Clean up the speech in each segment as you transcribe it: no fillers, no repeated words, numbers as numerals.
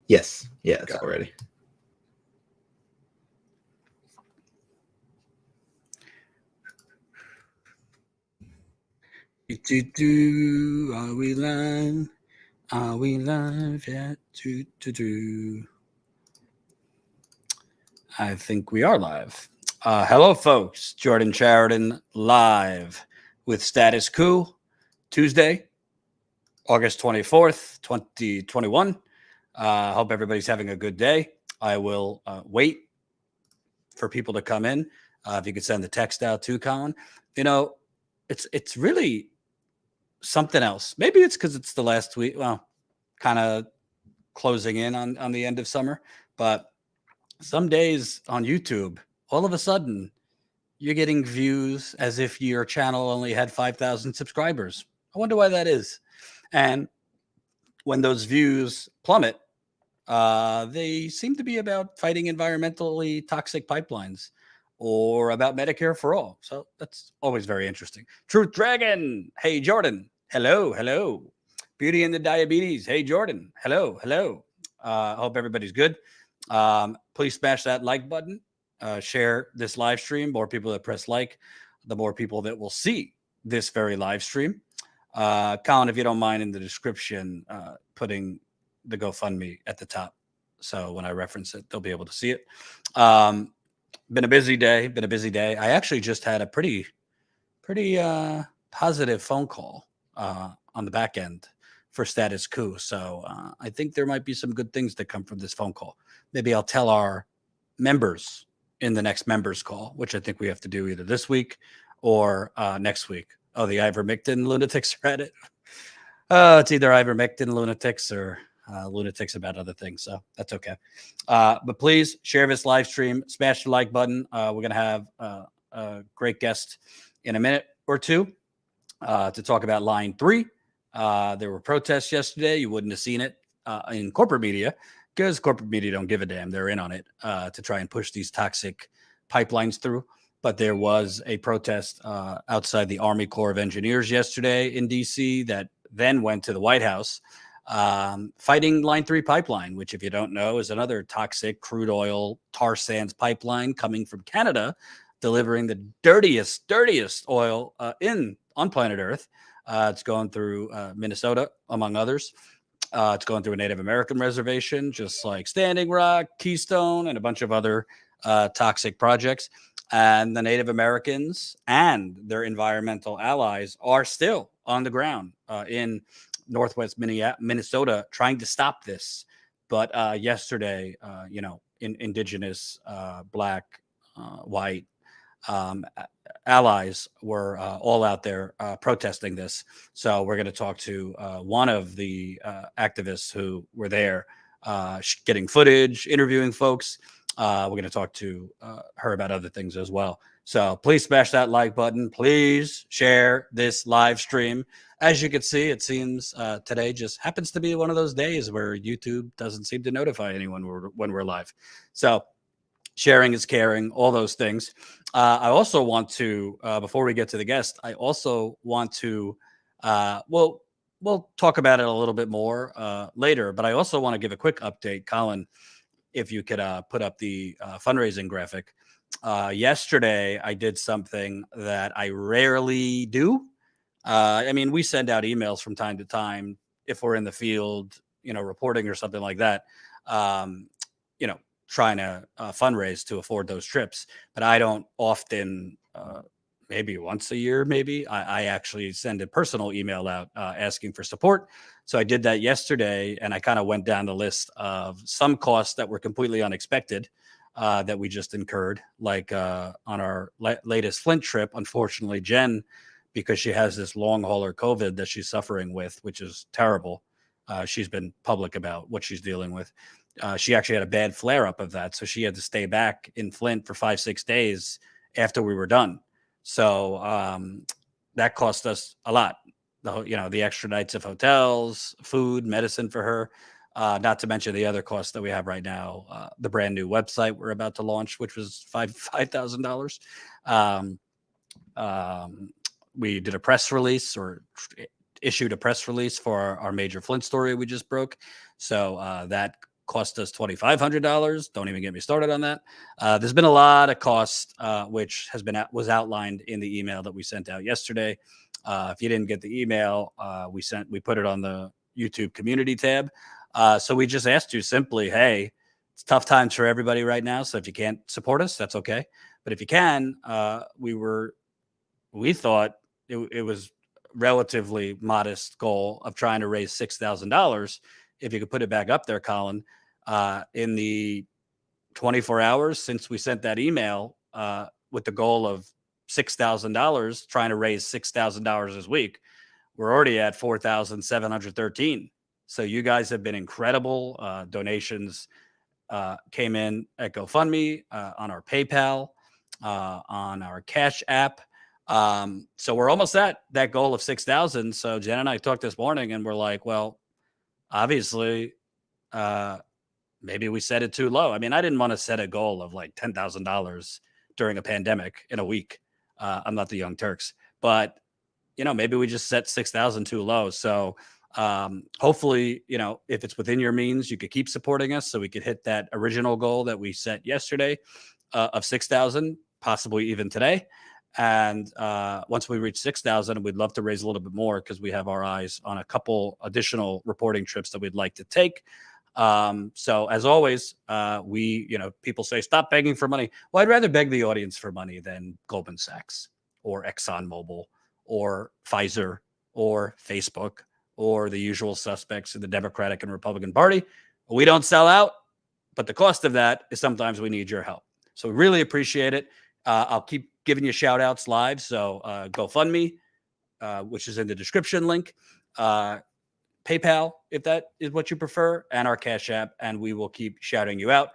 Yes. Yeah, it's Got all ready. Are we live? Are we live yet? I think we are live. Hello, folks. Jordan Sheridan live with Status Coup, Tuesday, August 24th, 2021. Hope everybody's having a good day. I will wait for people to come in. If you could send the text out too, Colin. You know, it's really something else. Maybe it's because it's the last week. Well, kind of closing in on the end of summer, but some days on YouTube, all of a sudden, you're getting views as if your channel only had 5,000 subscribers. I wonder why that is. And when those views plummet, they seem to be about fighting environmentally toxic pipelines or about Medicare for all. So that's always very interesting. Truth Dragon. Hey, Jordan. Hello. Hello. Beauty and the Diabetes. Hey, Jordan. Hello. Hello. I hope everybody's good. Please smash that like button. Share this live stream. More people that press like, the more people that will see this very live stream. Colin, if you don't mind, in the description, putting the GoFundMe at the top. So when I reference it, they'll be able to see it. Been a busy day. I actually just had a pretty positive phone call on the back end for Status Coup. So I think there might be some good things that come from this phone call. Maybe I'll tell our members in the next members call, which I think we have to do either this week or next week. Oh, the ivermectin lunatics are at it. It's either ivermectin lunatics or lunatics about other things. So that's okay. But please share this live stream, smash the like button. We're going to have a great guest in a minute or two to talk about Line 3. There were protests yesterday. You wouldn't have seen it in corporate media because corporate media don't give a damn. They're in on it to try and push these toxic pipelines through. But there was a protest outside the Army Corps of Engineers yesterday in D.C. that then went to the White House fighting Line 3 pipeline, which, if you don't know, is another toxic crude oil tar sands pipeline coming from Canada, delivering the dirtiest oil on planet Earth. It's going through Minnesota, among others. It's going through a Native American reservation, just like Standing Rock, Keystone, and a bunch of other toxic projects. And the Native Americans and their environmental allies are still on the ground in Northwest Minnesota trying to stop this. But yesterday, indigenous, black, white allies were all out there protesting this. So we're going to talk to one of the activists who were there getting footage, interviewing folks. We're going to talk to her about other things as well. So please smash that like button. Please share this live stream. As you can see, it seems today just happens to be one of those days where YouTube doesn't seem to notify anyone when we're live. So sharing is caring, all those things. I also want to, before we get to the guest, I also want to, we'll talk about it a little bit more later, but I also want to give a quick update, Colin, if you could put up the fundraising graphic. Yesterday, I did something that I rarely do. I mean, we send out emails from time to time if we're in the field, reporting or something like that, trying to fundraise to afford those trips. But I don't often, maybe once a year, maybe, I actually send a personal email out asking for support. So I did that yesterday, and I kind of went down the list of some costs that were completely unexpected that we just incurred, like on our latest Flint trip. Unfortunately, Jen, because she has this long hauler COVID that she's suffering with, which is terrible. She's been public about what she's dealing with. She actually had a bad flare up of that. So she had to stay back in Flint for 5-6 days after we were done. So that cost us a lot. The extra nights of hotels, food, medicine for her, not to mention the other costs that we have right now. The brand new website we're about to launch, which was $5,000. We did a press release or issued a press release for our major Flint story we just broke. So that cost us $2,500. Don't even get me started on that. There's been a lot of cost, which was outlined in the email that we sent out yesterday. If you didn't get the email, we put it on the YouTube community tab. So we just asked you simply, hey, it's tough times for everybody right now. So if you can't support us, that's okay. But if you can, we thought it was relatively modest goal of trying to raise $6,000. If you could put it back up there, Colin, in the 24 hours since we sent that email with the goal of $6,000, trying to raise $6,000 this week, we're already at 4,713. So you guys have been incredible. Donations came in at GoFundMe, on our PayPal, on our Cash App. So we're almost at that goal of 6,000. So Jen and I talked this morning and we're like, well, obviously, maybe we set it too low. I mean, I didn't want to set a goal of like $10,000 during a pandemic in a week. I'm not the Young Turks, but maybe we just set 6,000 too low. So hopefully, if it's within your means, you could keep supporting us so we could hit that original goal that we set yesterday of 6,000, possibly even today. And once we reach 6,000, we'd love to raise a little bit more because we have our eyes on a couple additional reporting trips that we'd like to take. So as always, people say, stop begging for money. Well, I'd rather beg the audience for money than Goldman Sachs or ExxonMobil or Pfizer or Facebook or the usual suspects in the Democratic and Republican Party. We don't sell out, but the cost of that is sometimes we need your help. So we really appreciate it. I'll keep giving you shout outs live. So GoFundMe, which is in the description link, PayPal, if that is what you prefer, and our Cash App, and we will keep shouting you out.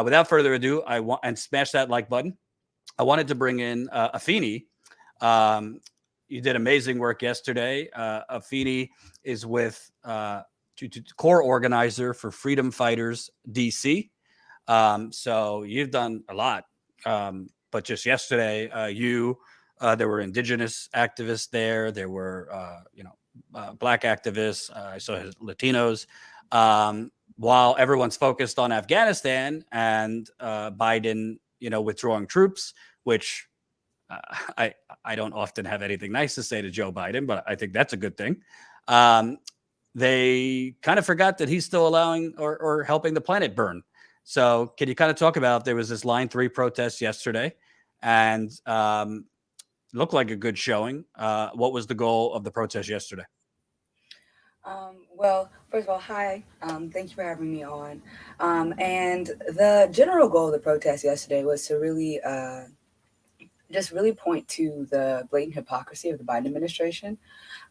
Without further ado, and smash that like button. I wanted to bring in Afeni. You did amazing work yesterday. Afeni is with core organizer for Freedom Fighters DC. So you've done a lot. But just yesterday, there were indigenous activists there. There were, Black activists. I saw Latinos. While everyone's focused on Afghanistan and Biden, withdrawing troops, which I don't often have anything nice to say to Joe Biden, but I think that's a good thing. They kind of forgot that he's still allowing or helping the planet burn. So can you kind of talk about, there was this Line 3 protest yesterday and looked like a good showing. What was the goal of the protest yesterday? Well, first of all, hi. Thank you for having me on. And the general goal of the protest yesterday was to really just really point to the blatant hypocrisy of the Biden administration,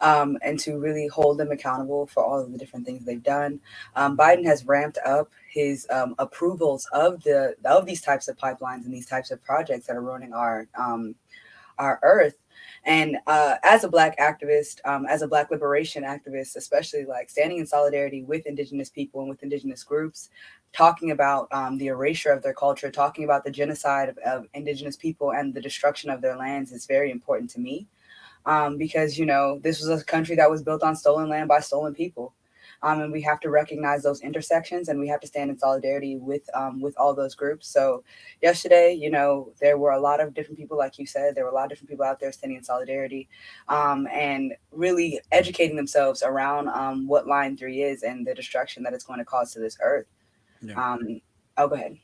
and to really hold them accountable for all of the different things they've done. Biden has ramped up his approvals of these types of pipelines and these types of projects that are ruining our earth. And as a Black activist, as a Black liberation activist, especially like standing in solidarity with Indigenous people and with Indigenous groups, talking about the erasure of their culture, talking about the genocide of Indigenous people and the destruction of their lands is very important to me, because, this was a country that was built on stolen land by stolen people. And we have to recognize those intersections, and we have to stand in solidarity with all those groups. So yesterday, there were a lot of different people, like you said, there were a lot of different people out there standing in solidarity, and really educating themselves around what Line 3 is and the destruction that it's going to cause to this earth. Yeah. Go ahead.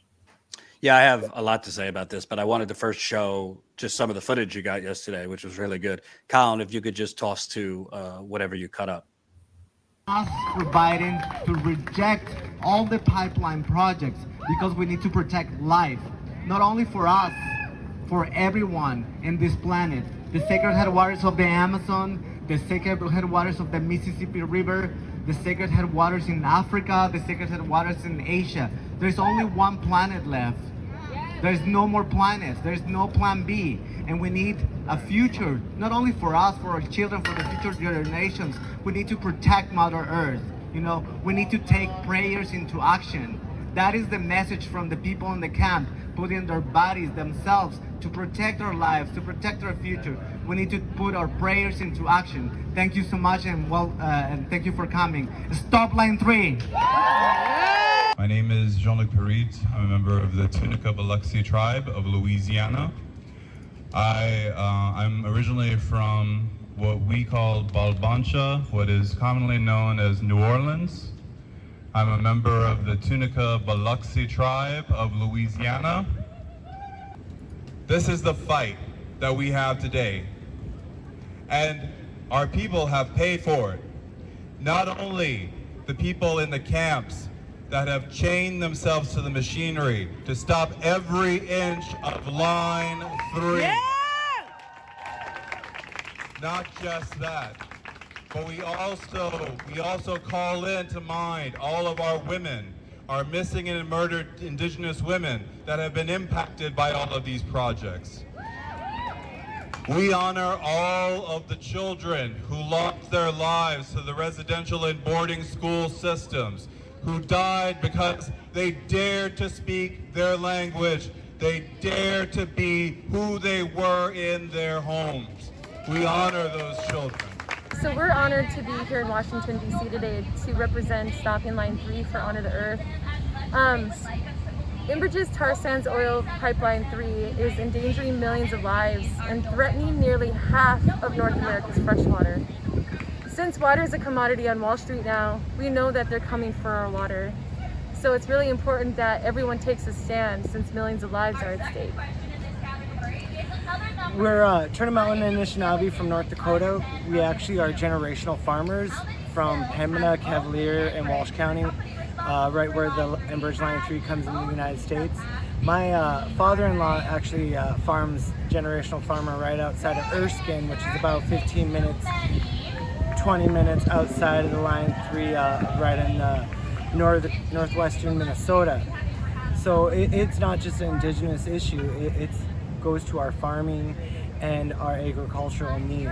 Yeah, I have a lot to say about this, but I wanted to first show just some of the footage you got yesterday, which was really good. Colin, if you could just toss to whatever you cut up. Ask for Biden to reject all the pipeline projects because we need to protect life, not only for us, for everyone in this planet. The sacred headwaters of the Amazon, the sacred headwaters of the Mississippi River, the sacred headwaters in Africa, the sacred headwaters in Asia. There's only one planet left. There's no more planets. There's no plan B. And we need a future, not only for us, for our children, for the future generations. We need to protect Mother Earth. We need to take prayers into action. That is the message from the people in the camp, putting their bodies, themselves, to protect our lives, to protect our future. We need to put our prayers into action. Thank you so much, and thank you for coming. Stop Line 3. My name is Jean-Luc Perit. I'm a member of the Tunica Biloxi tribe of Louisiana. I'm originally from what we call Balbancha, what is commonly known as New Orleans. I'm a member of the Tunica Biloxi tribe of Louisiana. This is the fight that we have today, and our people have paid for it. Not only the people in the camps that have chained themselves to the machinery to stop every inch of line 3. Yeah! Not just that, but we also call into mind all of our women, our missing and murdered indigenous women that have been impacted by all of these projects. We honor all of the children who lost their lives to the residential and boarding school systems, who died because they dared to speak their language. They dared to be who they were in their homes. We honor those children. So we're honored to be here in Washington, D.C. today to represent Stopping Line 3 for Honor the Earth. Enbridge's tar sands oil pipeline 3 is endangering millions of lives and threatening nearly half of North America's freshwater. Since water is a commodity on Wall Street now, we know that they're coming for our water. So it's really important that everyone takes a stand since millions of lives are at stake. We're Turtle Mountain Anishinaabe from North Dakota. We actually are generational farmers from Pembina, Cavalier, and Walsh County, right where the Enbridge Line 3 comes into the United States. My father-in-law actually farms, generational farmer, right outside of Erskine, which is about 15 minutes, 20 minutes outside of the Line 3, right in northwestern Minnesota. So it's not just an indigenous issue, it goes to our farming and our agricultural needs.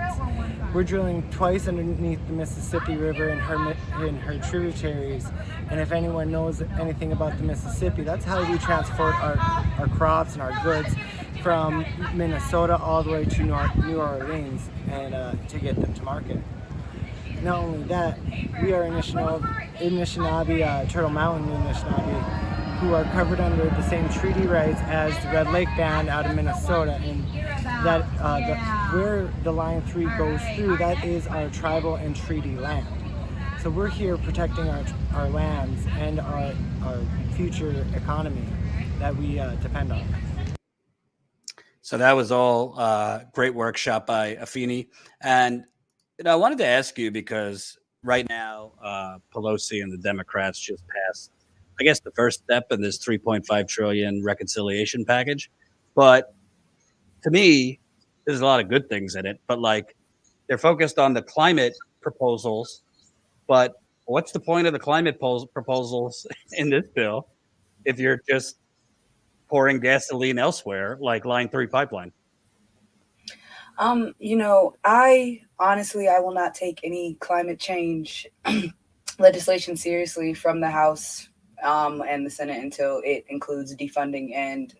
We're drilling twice underneath the Mississippi River and her tributaries, and if anyone knows anything about the Mississippi, that's how we transport our crops and our goods from Minnesota all the way to New Orleans and to get them to market. Not only that, we are Anishinaabe, Turtle Mountain Anishinaabe, who are covered under the same treaty rights as the Red Lake Band out of Minnesota, and that where the Line 3 goes through, that is our tribal and treaty land. So we're here protecting our lands and our future economy that we depend on. So that was all great workshop by Afeni. And I wanted to ask you, because right now Pelosi and the Democrats just passed, I guess, the first step in this $3.5 trillion reconciliation package. But to me, there's a lot of good things in it. But like, they're focused on the climate proposals. But what's the point of the climate proposals in this bill if you're just pouring gasoline elsewhere, like Line 3 pipeline? I honestly, I will not take any climate change legislation seriously from the House and the Senate until it includes defunding and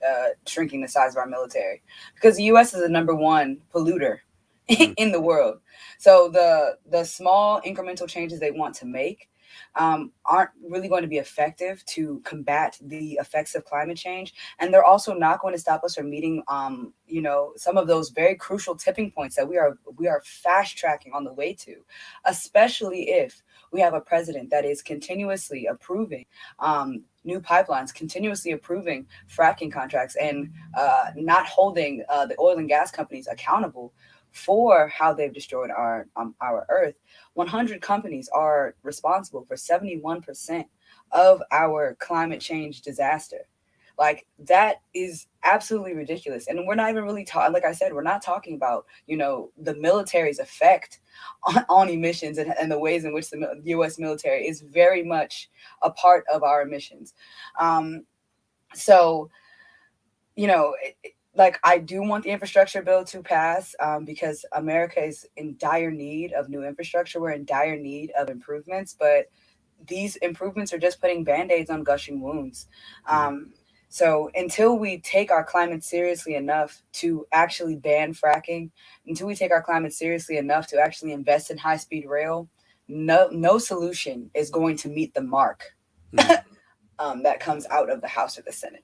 shrinking the size of our military, because the U.S. is the #1 polluter in the world. So the small incremental changes they want to make aren't really going to be effective to combat the effects of climate change, and they're also not going to stop us from meeting some of those very crucial tipping points that we are fast tracking on the way to, especially if we have a president that is continuously approving new pipelines, continuously approving fracking contracts, and not holding the oil and gas companies accountable for how they've destroyed our earth. 100 companies are responsible for 71% of our climate change disaster. Like, that is absolutely ridiculous. And we're not even really talking, like I said, we're not talking about, the military's effect on emissions and the ways in which the U.S. military is very much a part of our emissions. I do want the infrastructure bill to pass because America is in dire need of new infrastructure. We're in dire need of improvements, but these improvements are just putting Band-Aids on gushing wounds. So until we take our climate seriously enough to actually ban fracking, until we take our climate seriously enough to actually invest in high-speed rail, no solution is going to meet the mark that comes out of the House or the Senate.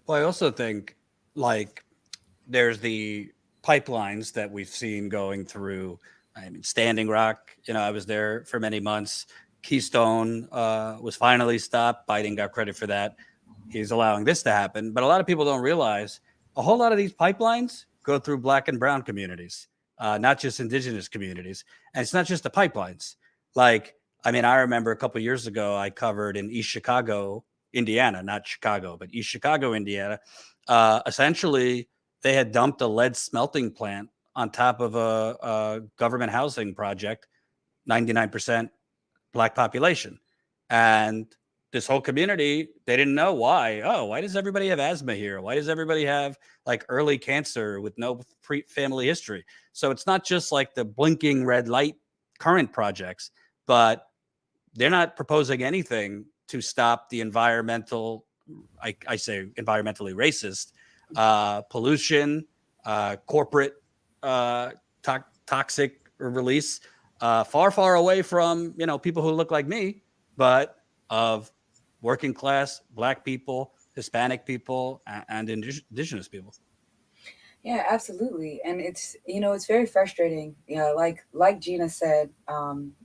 Well, I also think like there's the pipelines that we've seen going through. I mean, Standing Rock, I was there for many months. Keystone was finally stopped. Biden got credit for that. He's allowing this to happen. But a lot of people don't realize a whole lot of these pipelines go through Black and brown communities, not just indigenous communities. And it's not just the pipelines. Like, I mean, I remember a couple of years ago, I covered in East Chicago, Indiana, not Chicago, but East Chicago, Indiana. Essentially, they had dumped a lead smelting plant on top of a government housing project, 99% Black population. And this whole community, they didn't know why. Oh, why does everybody have asthma here? Why does everybody have like early cancer with no family history? So it's not just like the blinking red light current projects, but they're not proposing anything to stop the environmental, I say environmentally racist, pollution, corporate toxic release, far, far away from, people who look like me, but of working class, Black people, Hispanic people, and indigenous people. Yeah, absolutely. And it's very frustrating. Like Gina said,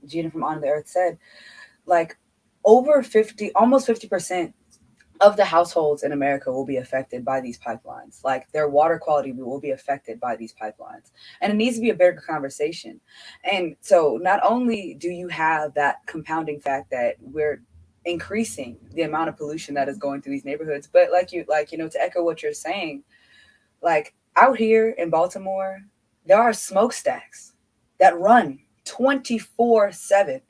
Gina from On the Earth said, like almost 50% of the households in America will be affected by these pipelines. Like their water quality will be affected by these pipelines. And it needs to be a bigger conversation. And so not only do you have that compounding fact that we're increasing the amount of pollution that is going through these neighborhoods, but to echo what you're saying, like out here in Baltimore, there are smokestacks that run 24/7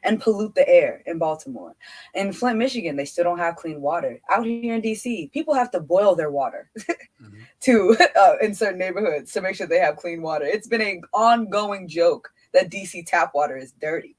and pollute the air in Baltimore. In Flint, Michigan, they still don't have clean water. Out here in DC, people have to boil their water to in certain neighborhoods to make sure they have clean water. It's been an ongoing joke that DC tap water is dirty.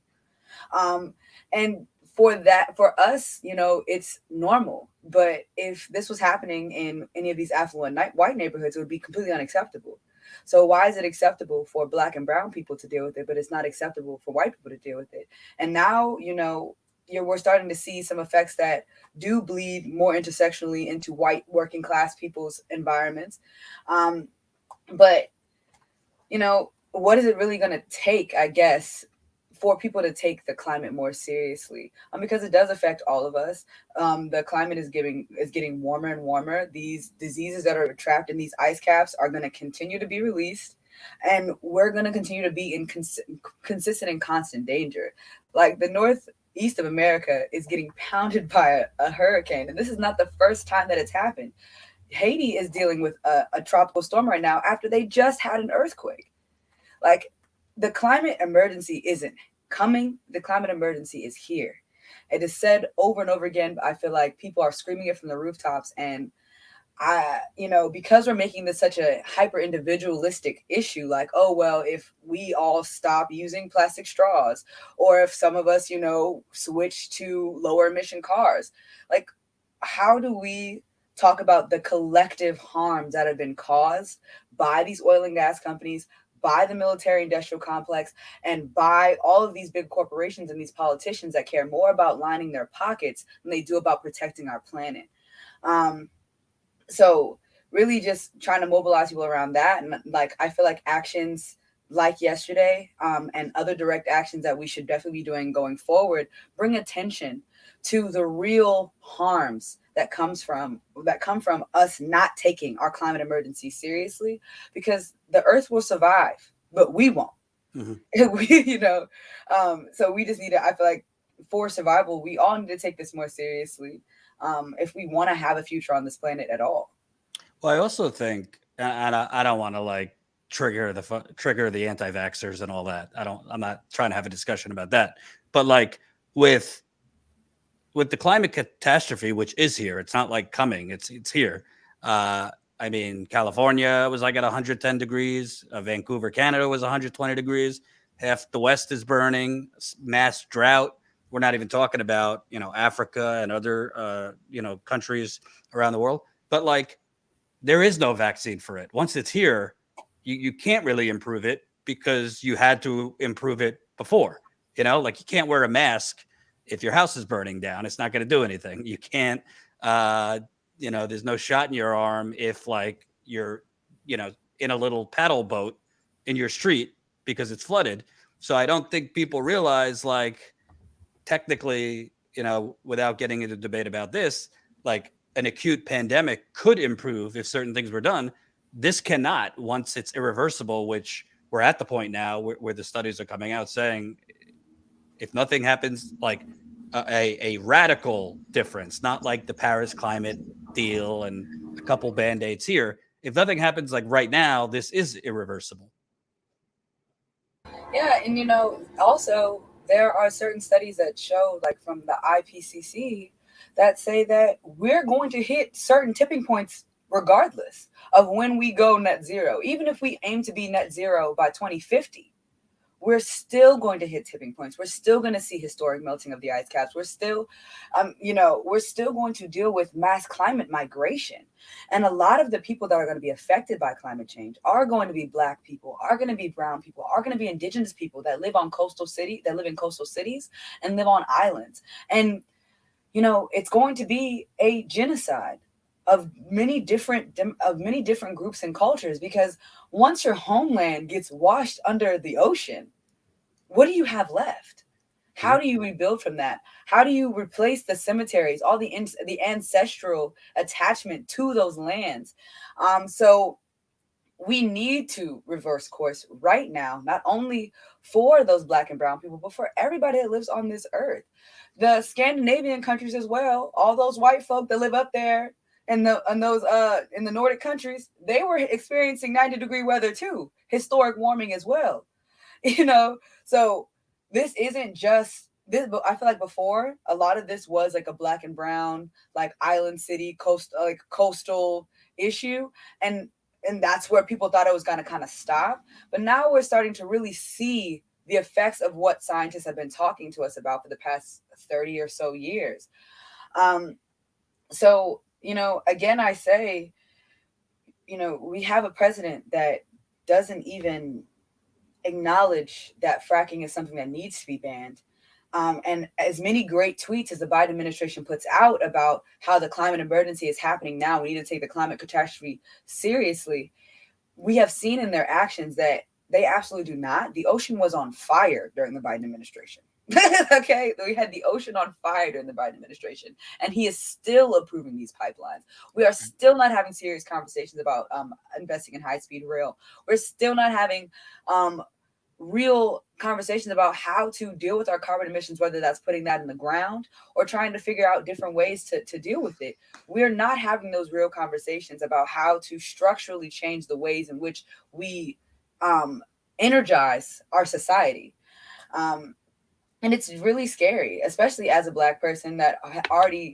And for us, it's normal. But if this was happening in any of these affluent white neighborhoods, it would be completely unacceptable. So why is it acceptable for Black and brown people to deal with it, but it's not acceptable for white people to deal with it? And now, we're starting to see some effects that do bleed more intersectionally into white working class people's environments. But, what is it really going to take, I guess, for people to take the climate more seriously, because it does affect all of us. The climate is getting warmer and warmer. These diseases that are trapped in these ice caps are going to continue to be released, and we're going to continue to be in consistent and constant danger. Like the northeast of America is getting pounded by a hurricane, and this is not the first time that it's happened. Haiti is dealing with a tropical storm right now after they just had an earthquake. Like, the climate emergency isn't coming. The climate emergency is here. It is said over and over again, but I feel like people are screaming it from the rooftops. And because we're making this such a hyper individualistic issue, like, oh, well, if we all stop using plastic straws, or if some of us, switch to lower emission cars, like, how do we talk about the collective harms that have been caused by these oil and gas companies, by the military industrial complex, and by all of these big corporations and these politicians that care more about lining their pockets than they do about protecting our planet? So really just trying to mobilize people around that. And I feel like actions like yesterday, and other direct actions that we should definitely be doing going forward, bring attention to the real harms that come from us not taking our climate emergency seriously, because the earth will survive, but we won't. So we just need to, I feel like for survival, we all need to take this more seriously, if we want to have a future on this planet at all. Well, I also think, and I don't want to trigger the anti-vaxxers and all that. I'm not trying to have a discussion about that, but with the climate catastrophe, which is here, it's not like coming, it's here. I mean, California was at 110 degrees. Vancouver, Canada was 120 degrees. Half the West is burning, mass drought. We're not even talking about, Africa and other, countries around the world. But there is no vaccine for it. Once it's here, you can't really improve it because you had to improve it before. You can't wear a mask if your house is burning down, it's not going to do anything. You can't, there's no shot in your arm if like you're, in a little paddle boat in your street because it's flooded. So I don't think people realize, like, technically, without getting into debate about this, like an acute pandemic could improve if certain things were done. This cannot, once it's irreversible, which we're at the point now where the studies are coming out saying if nothing happens, like a radical difference, not like the Paris climate deal and a couple band-aids here. If nothing happens like right now, this is irreversible. Yeah, and also there are certain studies that show, like from the IPCC, that say that we're going to hit certain tipping points regardless of when we go net zero. Even if we aim to be net zero by 2050, we're still going to hit tipping points. We're still going to see historic melting of the ice caps. We're still, we're still going to deal with mass climate migration. And a lot of the people that are going to be affected by climate change are going to be Black people, are going to be brown people, are going to be indigenous people that live in coastal cities and live on islands. And, it's going to be a genocide of many different groups and cultures, because once your homeland gets washed under the ocean, what do you have left? How do you rebuild from that? How do you replace the cemeteries, all the ancestral attachment to those lands? So we need to reverse course right now, not only for those Black and brown people, but for everybody that lives on this earth. The Scandinavian countries as well, all those white folk that live up there in the Nordic countries, they were experiencing 90-degree weather too, historic warming as well. So this isn't just this, but I feel like before a lot of this was like a Black and brown, like island city, coastal issue. And that's where people thought it was going to kind of stop. But now we're starting to really see the effects of what scientists have been talking to us about for the past 30 or so years. So, again, I say, we have a president that doesn't even acknowledge that fracking is something that needs to be banned. And as many great tweets as the Biden administration puts out about how the climate emergency is happening now, we need to take the climate catastrophe seriously. We have seen in their actions that they absolutely do not. The ocean was on fire during the Biden administration. Okay, we had the ocean on fire during the Biden administration, and he is still approving these pipelines. We are still not having serious conversations about investing in high-speed rail. We're still not having real conversations about how to deal with our carbon emissions, whether that's putting that in the ground or trying to figure out different ways to deal with it. We're not having those real conversations about how to structurally change the ways in which we energize our society. And it's really scary, especially as a Black person that already,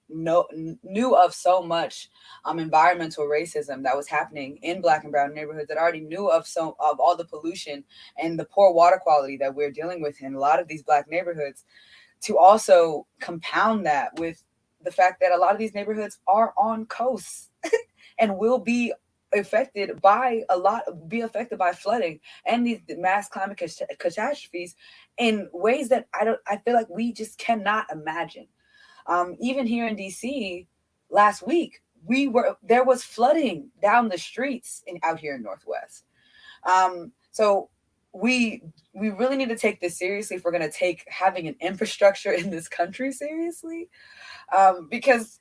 knew of so much environmental racism that was happening in Black and brown neighborhoods, that already knew of all the pollution and the poor water quality that we're dealing with in a lot of these Black neighborhoods, to also compound that with the fact that a lot of these neighborhoods are on coasts and will be affected by flooding and these mass climate catastrophes in ways that I feel like we just cannot imagine. Even here in DC last week, there was flooding down the streets out here in Northwest. So we really need to take this seriously if we're going to take having an infrastructure in this country seriously, because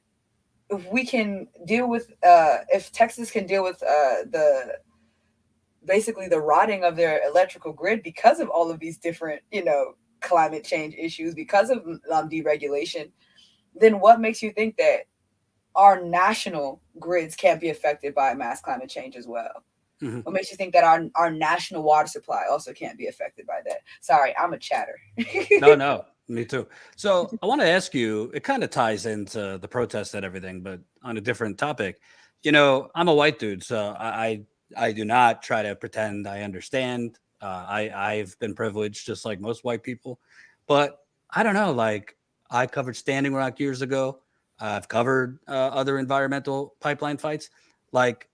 if we can deal with, if Texas can deal with basically the rotting of their electrical grid because of all of these different, climate change issues, because of deregulation, then what makes you think that our national grids can't be affected by mass climate change as well? Mm-hmm. What makes you think that our national water supply also can't be affected by that? Sorry, I'm a chatter. No. Me too. So I want to ask you, it kind of ties into the protests and everything, but on a different topic. I'm a white dude, so I do not try to pretend I understand. I've been privileged just like most white people, but I don't know, like I covered Standing Rock years ago. I've covered other environmental pipeline fights. Like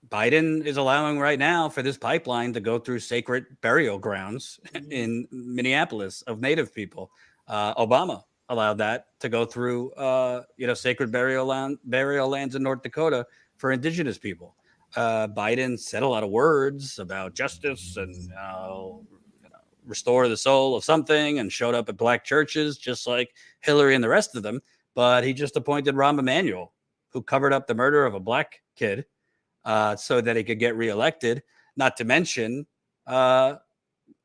Biden is allowing right now for this pipeline to go through sacred burial grounds in Minneapolis of Native people. Obama allowed that to go through, sacred burial lands in North Dakota for indigenous people. Biden said a lot of words about justice and restore the soul of something, and showed up at black churches just like Hillary and the rest of them. But he just appointed Rahm Emanuel, who covered up the murder of a black kid so that he could get reelected. Not to mention, Rahm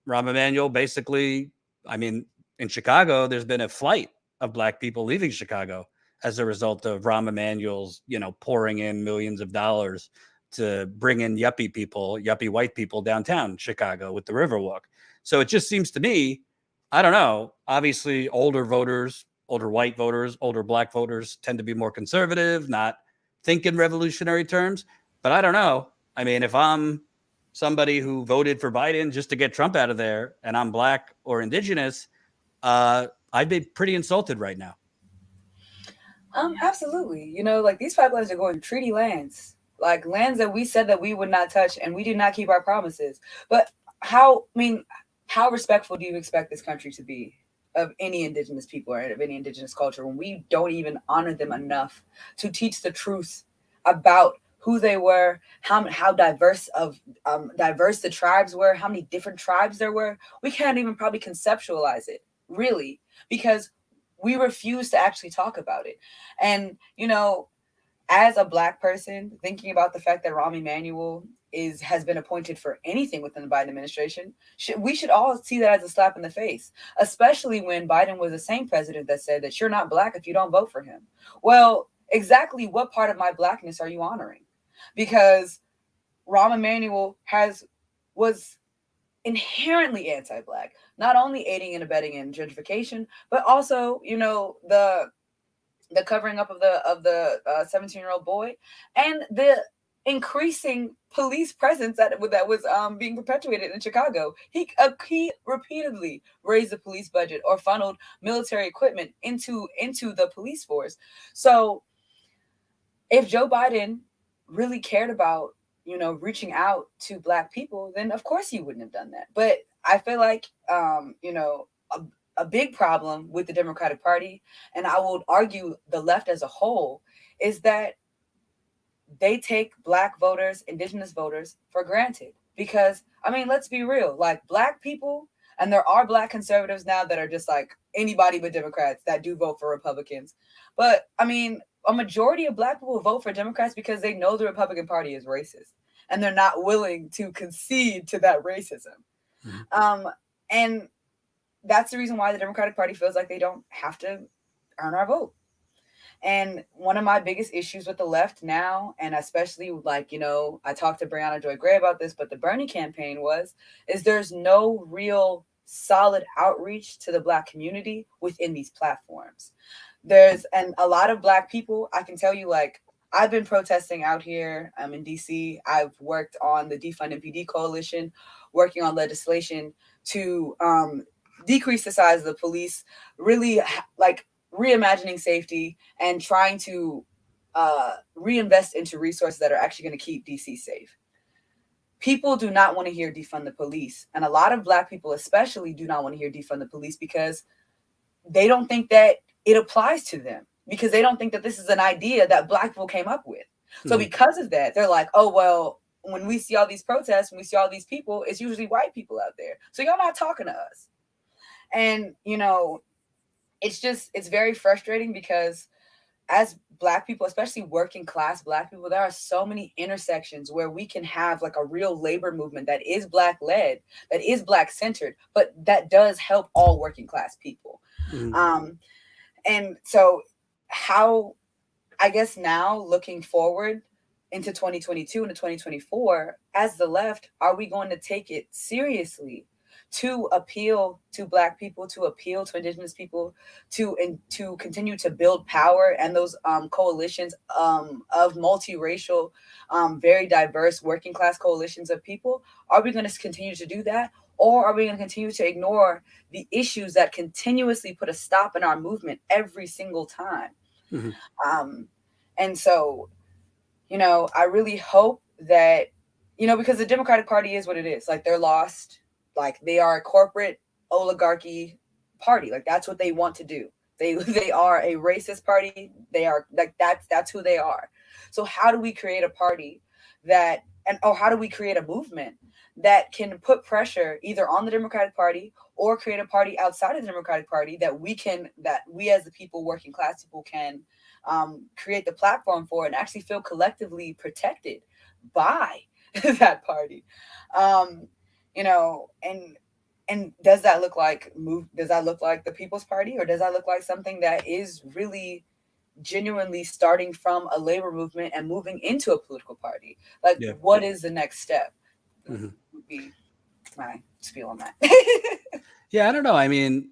Emanuel basically, in Chicago, there's been a flight of black people leaving Chicago as a result of Rahm Emanuel's, pouring in millions of dollars to bring in yuppie white people downtown Chicago with the Riverwalk. So it just seems to me, I don't know, obviously older voters, older white voters, older black voters tend to be more conservative, not think in revolutionary terms. But I don't know. If I'm somebody who voted for Biden just to get Trump out of there and I'm black or indigenous, I'd be pretty insulted right now. Absolutely. Like these pipelines are going to treaty lands, like lands that we said that we would not touch, and we did not keep our promises. But how respectful do you expect this country to be of any indigenous people or of any indigenous culture when we don't even honor them enough to teach the truth about who they were, how diverse the tribes were, how many different tribes there were? We can't even probably conceptualize it, really, because we refuse to actually talk about it. And, as a black person, thinking about the fact that Rahm Emanuel has been appointed for anything within the Biden administration, we should all see that as a slap in the face, especially when Biden was the same president that said that you're not black if you don't vote for him. Well, exactly what part of my blackness are you honoring? Because Rahm Emanuel was inherently anti-black, not only aiding and abetting in gentrification, but also, the covering up of the 17-year-old boy, and the increasing police presence that was being perpetuated in Chicago. He repeatedly raised the police budget or funneled military equipment into the police force. So if Joe Biden really cared about reaching out to black people, then of course he wouldn't have done that. But I feel like a big problem with the Democratic Party, and I would argue the left as a whole, is that they take black voters, indigenous voters for granted. Because, let's be real, like black people, and there are black conservatives now that are just like anybody but Democrats that do vote for Republicans. But a majority of black people vote for Democrats because they know the Republican Party is racist and they're not willing to concede to that racism. Mm-hmm. And that's the reason why the Democratic Party feels like they don't have to earn our vote. And one of my biggest issues with the left now, and especially I talked to Brianna Joy Gray about this, but the Bernie campaign is there's no real solid outreach to the black community within these platforms. And a lot of black people, I can tell you, I've been protesting out here. I'm in DC. I've worked on the Defund MPD coalition, working on legislation to decrease the size of the police, really reimagining safety and trying to reinvest into resources that are actually going to keep DC safe. People do not want to hear defund the police. And a lot of black people especially do not want to hear defund the police because they don't think that it applies to them, because they don't think that this is an idea that black people came up with. So because of that, they're like, oh, well, when we see all these protests, when we see all these people, it's usually white people out there. So y'all not talking to us. And, it's very frustrating because as black people, especially working class black people, there are so many intersections where we can have a real labor movement that is black led, that is black centered, but that does help all working class people. Mm-hmm. And so how, I guess now looking forward into 2022 and 2024, as the left, are we going to take it seriously to appeal to black people, to appeal to indigenous people, to continue to build power and those coalitions of multiracial, very diverse working class coalitions of people? Are we going to continue to do that? Or are we going to continue to ignore the issues that continuously put a stop in our movement every single time? Mm-hmm. And so, I really hope that, because the Democratic Party is what it is. Like, they're lost. Like, they are a corporate oligarchy party. Like, that's what they want to do. They are a racist party. They are like, that's who they are. So how do we create a party or how do we create a movement that can put pressure either on the Democratic Party or create a party outside of the Democratic Party that we as the people, working class people, can create the platform for and actually feel collectively protected by that party. um and does that look like the People's Party, or does that look like something that is really genuinely starting from a labor movement and moving into a political party? Like, Yeah. what is the next step? Mhm. Would be my spiel on that. Yeah, I don't know. I mean,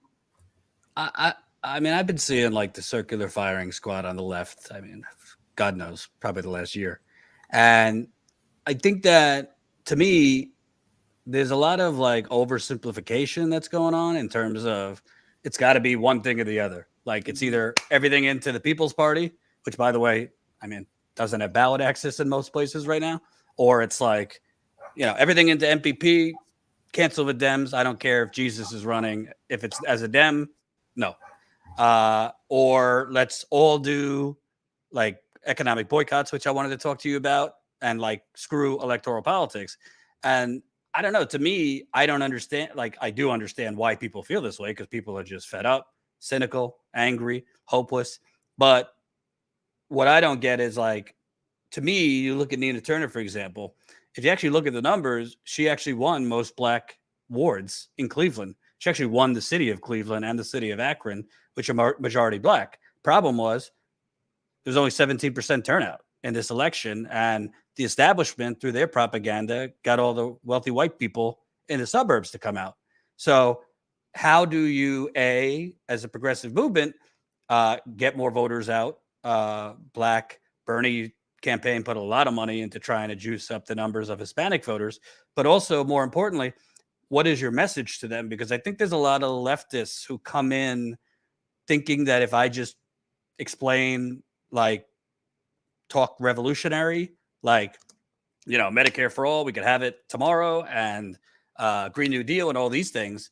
I've been seeing like the circular firing squad on the left. I mean, God knows, probably the last year. And I think that, to me, there's a lot of like oversimplification that's going on in terms of it's got to be one thing or the other. Like, it's either everything into the People's Party, which, by the way, I mean, doesn't have ballot access in most places right now, or it's like, everything into MPP, cancel the Dems. I don't care if Jesus is running. If it's as a Dem, no. Or let's all do like economic boycotts, which I wanted to talk to you about, and like screw electoral politics. And I don't know. To me, I don't understand. Like, I do understand why people feel this way, because people are just fed up, cynical, angry, hopeless. But what I don't get is, like, to me, you look at Nina Turner, for example. If you actually look at the numbers, she actually won most black wards in Cleveland. She actually won the city of Cleveland and the city of Akron, which are majority black. Problem was, there was only 17% turnout in this election, and the establishment, through their propaganda, got all the wealthy white people in the suburbs to come out. So how do you, as a progressive movement, get more voters out? Black Bernie campaign put a lot of money into trying to juice up the numbers of Hispanic voters, but also, more importantly, what is your message to them? Because I think there's a lot of leftists who come in thinking that if I just explain, like, talk revolutionary, like, Medicare for all, we could have it tomorrow, and Green New Deal and all these things,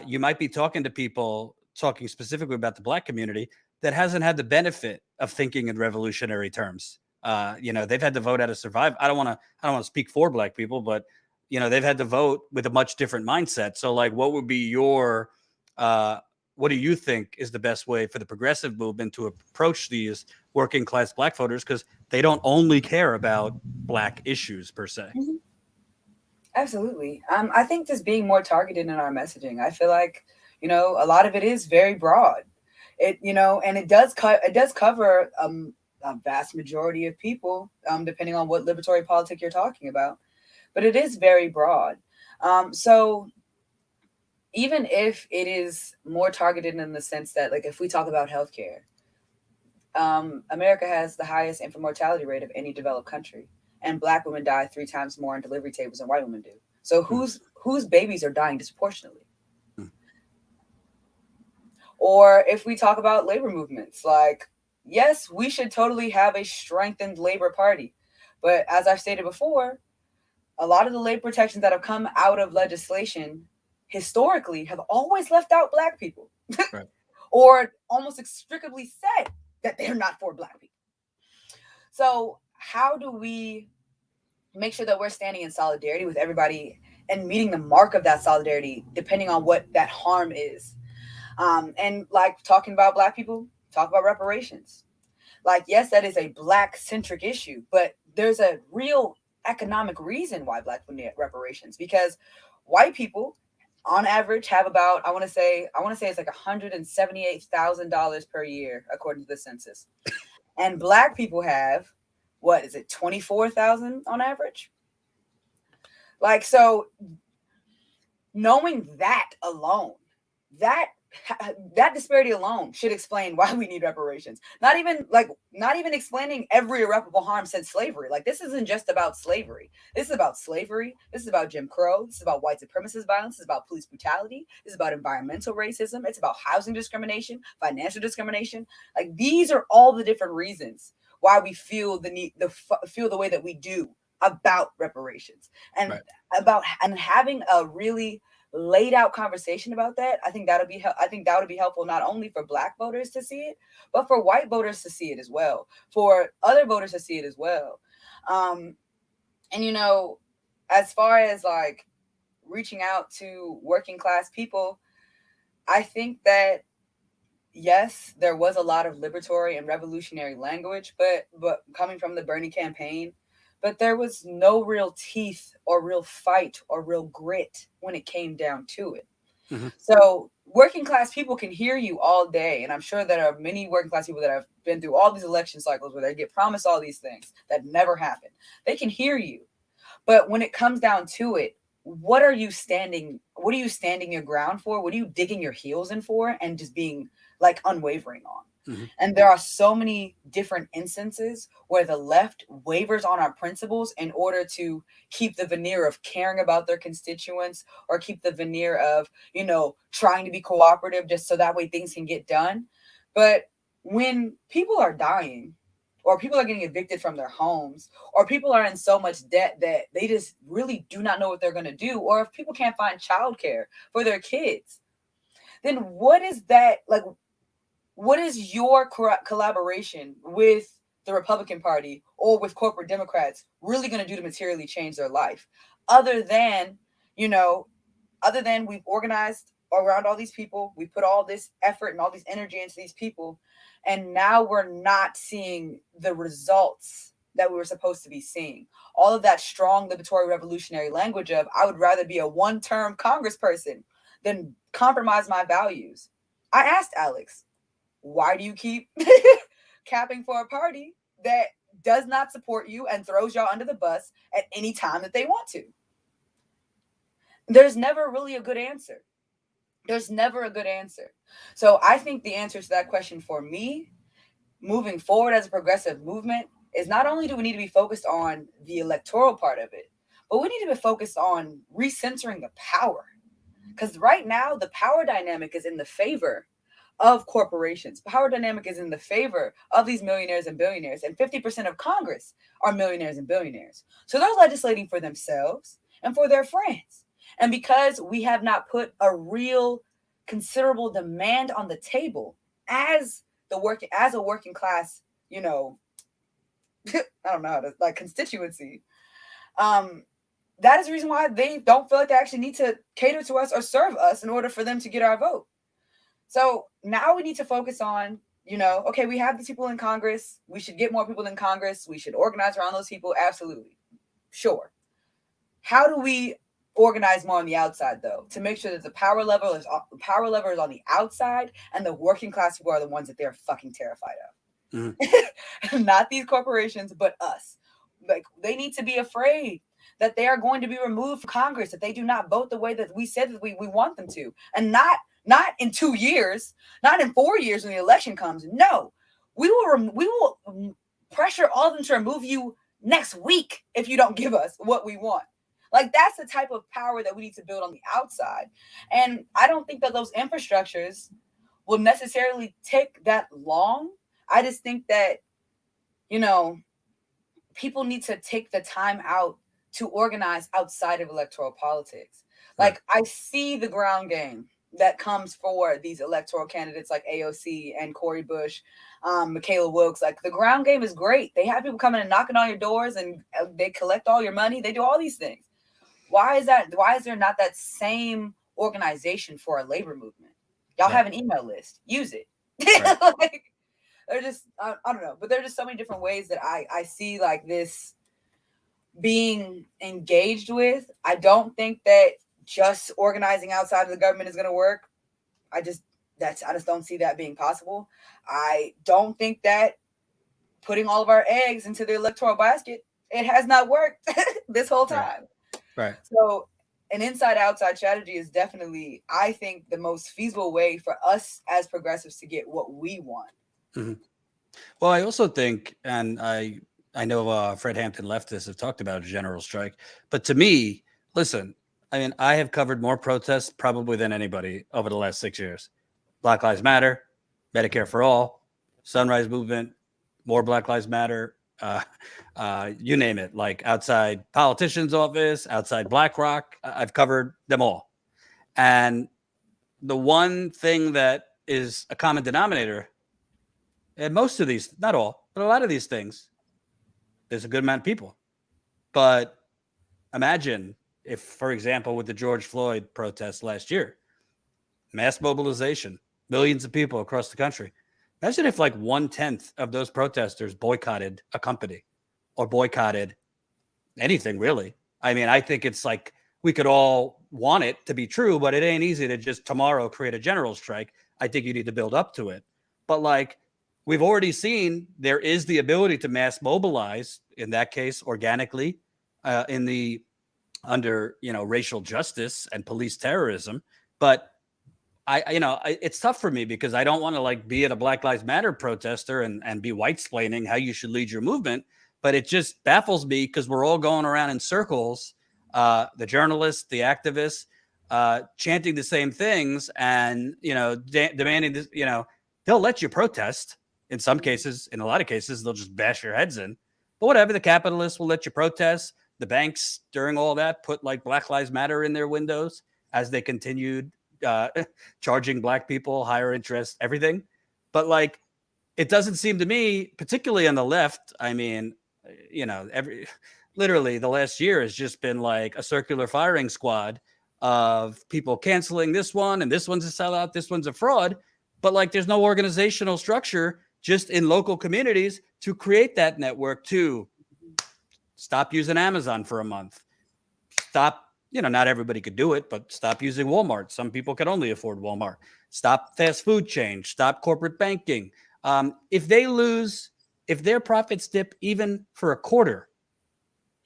you might be talking to people, talking specifically about the black community, that hasn't had the benefit of thinking in revolutionary terms. They've had to vote out of survival. I don't want to speak for black people, but they've had to vote with a much different mindset. So, like, what would be your what do you think is the best way for the progressive movement to approach these working class black voters? Because they don't only care about black issues per se. Mhm. Absolutely. I think just being more targeted in our messaging. I feel like, a lot of it is very broad. And it does cover a vast majority of people, depending on what liberatory politic you're talking about. But it is very broad. So even if it is more targeted in the sense that, like, if we talk about healthcare, America has the highest infant mortality rate of any developed country, and black women die 3 times more on delivery tables than white women do. So whose babies are dying disproportionately? Or if we talk about labor movements, like, yes, we should totally have a strengthened labor party, but as I've stated before, a lot of the labor protections that have come out of legislation historically have always left out black people. Right. Or almost inextricably said that they're not for black people. So how do we make sure that we're standing in solidarity with everybody and meeting the mark of that solidarity, depending on what that harm is? And like, talking about black people, talk about reparations. Like, yes, that is a black centric issue, but there's a real economic reason why black people need reparations, because white people on average have about, I want to say it's like $178,000 per year, according to the census. And black people have, what is it, 24,000 on average? Like, so knowing that alone, that disparity alone should explain why we need reparations. Not even explaining every irreparable harm since slavery. Like, this isn't just about slavery. This is about slavery. This is about Jim Crow. This is about white supremacist violence. This is about police brutality. This is about environmental racism. It's about housing discrimination, financial discrimination. Like, these are all the different reasons why we feel the need, feel the way that we do about reparations and Right. about and having a really laid out conversation about that. I think that'll be I think that would be helpful not only for Black voters to see it, but for white voters to see it as well, for other voters to see it as well. And you know, as far as like reaching out to working class people, I think that yes, there was a lot of liberatory and revolutionary language, but coming from the Bernie campaign, but there was no real teeth or real fight or real grit when it came down to it. Mhm. So working class people can hear you all day, and I'm sure there are many working class people that have been through all these election cycles where they get promised all these things that never happen. They can hear you, but when it comes down to it, what are you standing? What are you standing your ground for? What are you digging your heels in for? And just being like unwavering on? Mhm. And there are so many different instances where the left wavers on our principles in order to keep the veneer of caring about their constituents or keep the veneer of, you know, trying to be cooperative just so that way things can get done. But when people are dying, or people are getting evicted from their homes, or people are in so much debt that they just really do not know what they're going to do, or if people can't find childcare for their kids, then what is that like? What is your collaboration with the Republican Party or with corporate Democrats really going to do to materially change their life? Other than, you know, other than we've organized around all these people, we put all this effort and all this energy into these people, and now we're not seeing the results that we were supposed to be seeing. All of that strong liberatory revolutionary language of I would rather be a one-term congressperson than compromise my values. I asked Alex, why do you keep capping for a party that does not support you and throws y'all under the bus at any time that they want to? There's never really a good answer. There's never a good answer. So I think the answer to that question for me, moving forward as a progressive movement, is not only do we need to be focused on the electoral part of it, but we need to be focused on recentering the power. Because right now, the power dynamic is in the favor of corporations. Power dynamic is in the favor of these millionaires and billionaires, and 50% of Congress are millionaires and billionaires. So they're legislating for themselves and for their friends. And because we have not put a real considerable demand on the table as a working class, you know, I don't know how to like constituency, that is the reason why they don't feel like they actually need to cater to us or serve us in order for them to get our vote. So now we need to focus on, you know, okay, we have these people in Congress. We should get more people in Congress. We should organize around those people. Absolutely. Sure. How do we organize more on the outside, though, to make sure that the power level is on the outside and the working class people are the ones that they're fucking terrified of? Mm-hmm. Not these corporations, but us. Like, they need to be afraid that they are going to be removed from Congress if they do not vote the way that we said that we want them to. And not in 2 years, not in 4 years when the election comes. No, we will pressure all of them to remove you next week if you don't give us what we want. Like, that's the type of power that we need to build on the outside. And I don't think that those infrastructures will necessarily take that long. I just think that, you know, people need to take the time out to organize outside of electoral politics. Like, I see the ground game that comes for these electoral candidates like AOC and Cori Bush, Michaela Wilkes. Like, the ground game is great. They have people coming and knocking on your doors, and they collect all your money. They do all these things. Why is that? Why is there not that same organization for a labor movement? Y'all have an email list. Use it. Like, they're just, I don't know, but there are just so many different ways that I see like this being engaged with. I don't think that just organizing outside of the government is going to work. I just don't see that being possible. I don't think that putting all of our eggs into the electoral basket, it has not worked this whole time. Right. So an inside-outside strategy is definitely, I think, the most feasible way for us as progressives to get what we want. Mm-hmm. Well, I also think, and I know Fred Hampton leftists have talked about a general strike, but to me, listen, I mean, I have covered more protests probably than anybody over the last 6 years. Black Lives Matter, Medicare for All, Sunrise Movement, more Black Lives Matter, you name it, like outside politicians' office, outside BlackRock. I've covered them all. And the one thing that is a common denominator, and most of these, not all, but a lot of these things, there's a good amount of people. But imagine if, for example, with the George Floyd protests last year, mass mobilization, millions of people across the country. Imagine if like 1/10 of those protesters boycotted a company or boycotted anything, really. I mean, I think it's like we could all want it to be true, but it ain't easy to just tomorrow create a general strike. I think you need to build up to it. But like we've already seen, there is the ability to mass mobilize, in that case, organically, in the under racial justice and police terrorism. But it's tough for me because I don't want to like be at a Black Lives Matter protester and be white splaining how you should lead your movement. But it just baffles me because we're all going around in circles, the journalists, the activists, chanting the same things and, demanding this, they'll let you protest in some cases. In a lot of cases, they'll just bash your heads in. But whatever, the capitalists will let you protest. The banks during all that put like Black Lives Matter in their windows as they continued charging Black people higher interest, everything. But like, it doesn't seem to me, particularly on the left. I mean, literally the last year has just been like a circular firing squad of people canceling this one and this one's a sellout, this one's a fraud. But like, there's no organizational structure just in local communities to create that network to stop using Amazon for a month. Stop, not everybody could do it, but stop using Walmart. Some people can only afford Walmart. Stop fast food chain. Stop corporate banking. If their profits dip even for a quarter,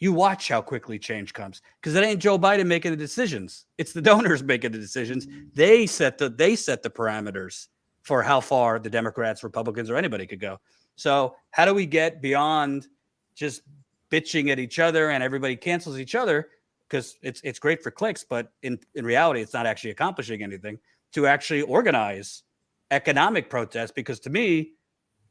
you watch how quickly change comes. Because it ain't Joe Biden making the decisions. It's the donors making the decisions. They set the parameters for how far the Democrats, Republicans, or anybody could go. So how do we get beyond just bitching at each other and everybody cancels each other? Because it's great for clicks, but in reality, it's not actually accomplishing anything, to actually organize economic protests. Because to me,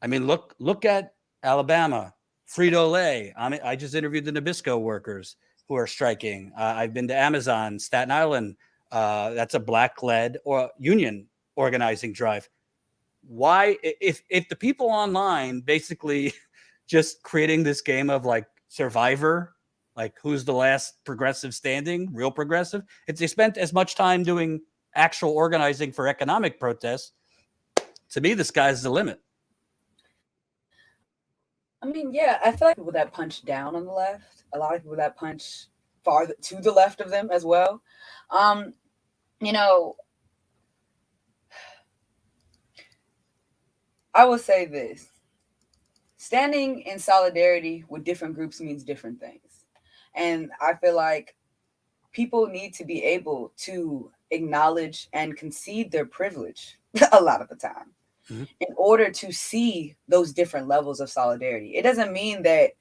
I mean, look at Alabama, Frito-Lay. I just interviewed the Nabisco workers who are striking. I've been to Amazon, Staten Island. That's a Black-led or union organizing drive. Why, if the people online basically just creating this game of like Survivor, like who's the last progressive standing, real progressive, if they spent as much time doing actual organizing for economic protests, to me, the sky's the limit. I mean, yeah, I feel like people that punch down on the left, a lot of people that punch far to the left of them as well. I will say this. Standing in solidarity with different groups means different things. And I feel like people need to be able to acknowledge and concede their privilege a lot of the time in order to see those different levels of solidarity. It doesn't mean that,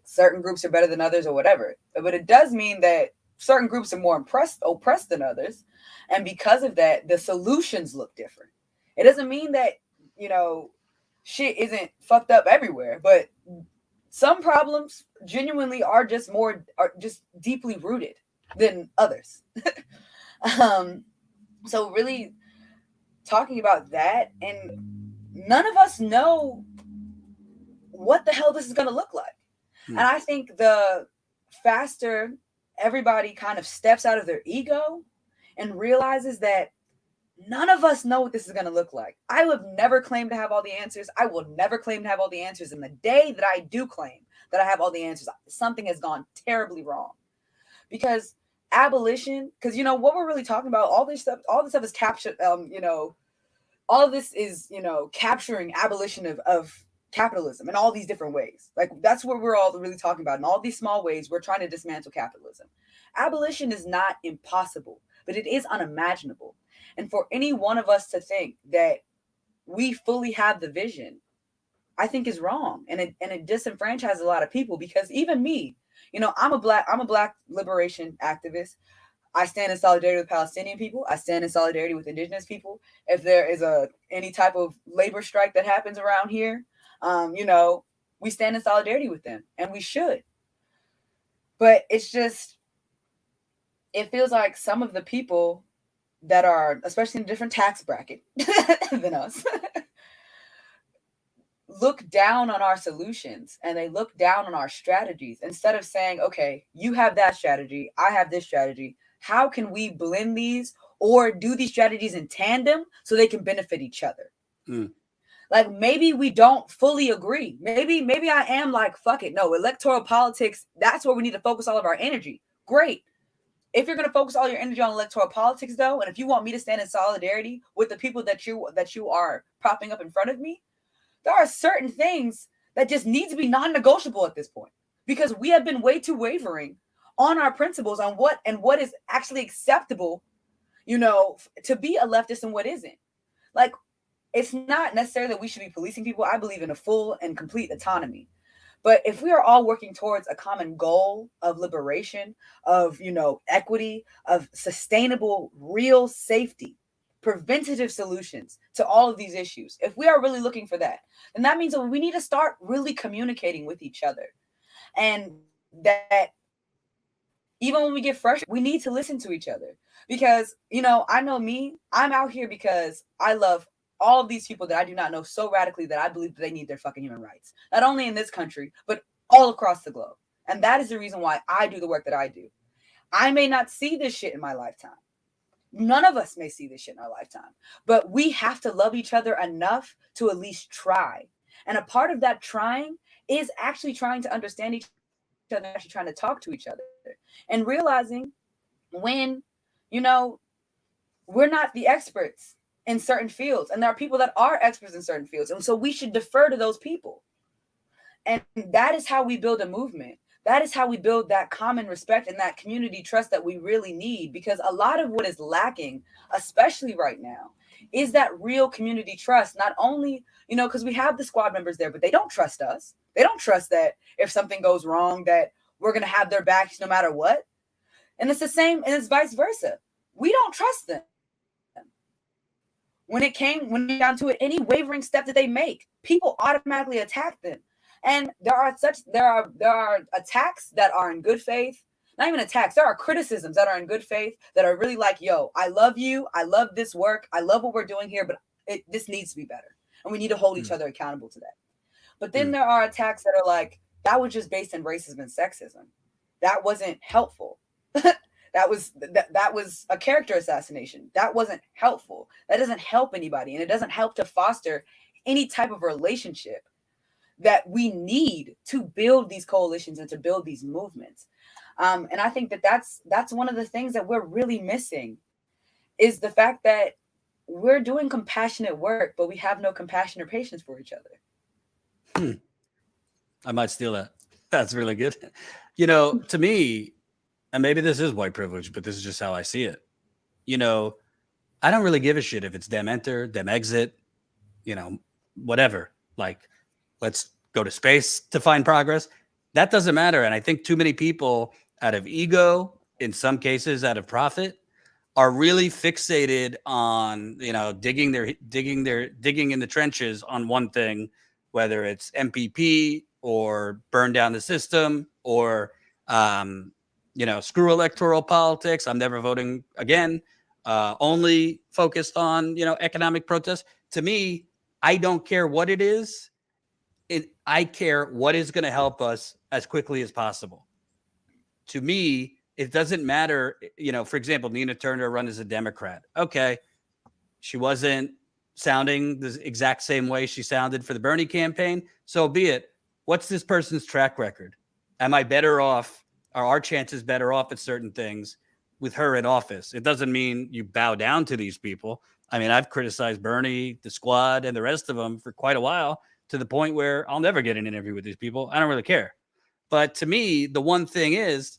certain groups are better than others or whatever, but it does mean that certain groups are more oppressed than others. And because of that, the solutions look different. It doesn't mean that, shit isn't fucked up everywhere, but some problems genuinely are just deeply rooted than others. So really talking about that, and none of us know what the hell this is going to look like. And I think the faster everybody kind of steps out of their ego and realizes that none of us know what this is going to look like. I would never claim to have all the answers. I will never claim to have all the answers. And the day that I do claim that I have all the answers, something has gone terribly wrong. Because abolition, because what we're really talking about, all this stuff is captured, all of this is, capturing abolition of capitalism in all these different ways. Like, that's what we're all really talking about. In all these small ways, we're trying to dismantle capitalism. Abolition is not impossible, but it is unimaginable. And for any one of us to think that we fully have the vision, I think is wrong. And it disenfranchises a lot of people, because even me, I'm a black liberation activist. I stand in solidarity with Palestinian people. I stand in solidarity with indigenous people. If there is any type of labor strike that happens around here, We stand in solidarity with them, and we should. But it's just, it feels like some of the people that are, especially in a different tax bracket than us, look down on our solutions and they look down on our strategies instead of saying, okay, you have that strategy, I have this strategy. How can we blend these or do these strategies in tandem so they can benefit each other? Like maybe we don't fully agree. Maybe I am like, fuck it. No, electoral politics, that's where we need to focus all of our energy. Great. If you're going to focus all your energy on electoral politics though, and if you want me to stand in solidarity with the people that you are propping up in front of me, there are certain things that just need to be non-negotiable at this point, because we have been way too wavering on our principles on what is actually acceptable, to be a leftist and what isn't. Like, it's not necessarily that we should be policing people. I believe in a full and complete autonomy. But if we are all working towards a common goal of liberation, of, equity, of sustainable, real safety, preventative solutions to all of these issues, if we are really looking for that, then that means that we need to start really communicating with each other. And that even when we get frustrated, we need to listen to each other. Because, I know me, I'm out here because I love all of these people that I do not know so radically that I believe that they need their fucking human rights. Not only in this country, but all across the globe. And that is the reason why I do the work that I do. I may not see this shit in my lifetime. None of us may see this shit in our lifetime. But we have to love each other enough to at least try. And a part of that trying is actually trying to understand each other, actually trying to talk to each other. And realizing when, we're not the experts in certain fields, and there are people that are experts in certain fields, and so we should defer to those people. And that is how we build a movement. That is how we build that common respect and that community trust that we really need, because a lot of what is lacking, especially right now, is that real community trust. Not only, because we have the squad members there, but they don't trust us. They don't trust that if something goes wrong, that we're going to have their backs no matter what. And it's the same, and it's vice versa. We don't trust them. When it came down to it, any wavering step that they make, people automatically attack them. And there are attacks that are in good faith. Not even attacks. There are criticisms that are in good faith that are really like, yo, I love you. I love this work. I love what we're doing here, but this needs to be better. And we need to hold each other accountable to that. But then there are attacks that are like, that was just based in racism and sexism. That wasn't helpful. That was a character assassination. That wasn't helpful. That doesn't help anybody. And it doesn't help to foster any type of relationship that we need to build these coalitions and to build these movements. And I think that's one of the things that we're really missing, is the fact that we're doing compassionate work, but we have no compassion or patience for each other. I might steal that. That's really good. To me, and maybe this is white privilege, but this is just how I see it. I don't really give a shit if it's them enter, them exit, whatever. Like, let's go to space to find progress. That doesn't matter. And I think too many people, out of ego, in some cases out of profit, are really fixated on, digging in the trenches on one thing, whether it's MPP or burn down the system or, screw electoral politics. I'm never voting again. Only focused on, economic protests. To me, I don't care what it is. I care what is going to help us as quickly as possible. To me, it doesn't matter. For example, Nina Turner run as a Democrat. Okay. She wasn't sounding the exact same way she sounded for the Bernie campaign. So be it. What's this person's track record? Am I better off? Are our chances better off at certain things with her in office? It doesn't mean you bow down to these people. I mean, I've criticized Bernie, the squad, and the rest of them for quite a while, to the point where I'll never get an interview with these people. I don't really care. But to me, the one thing is,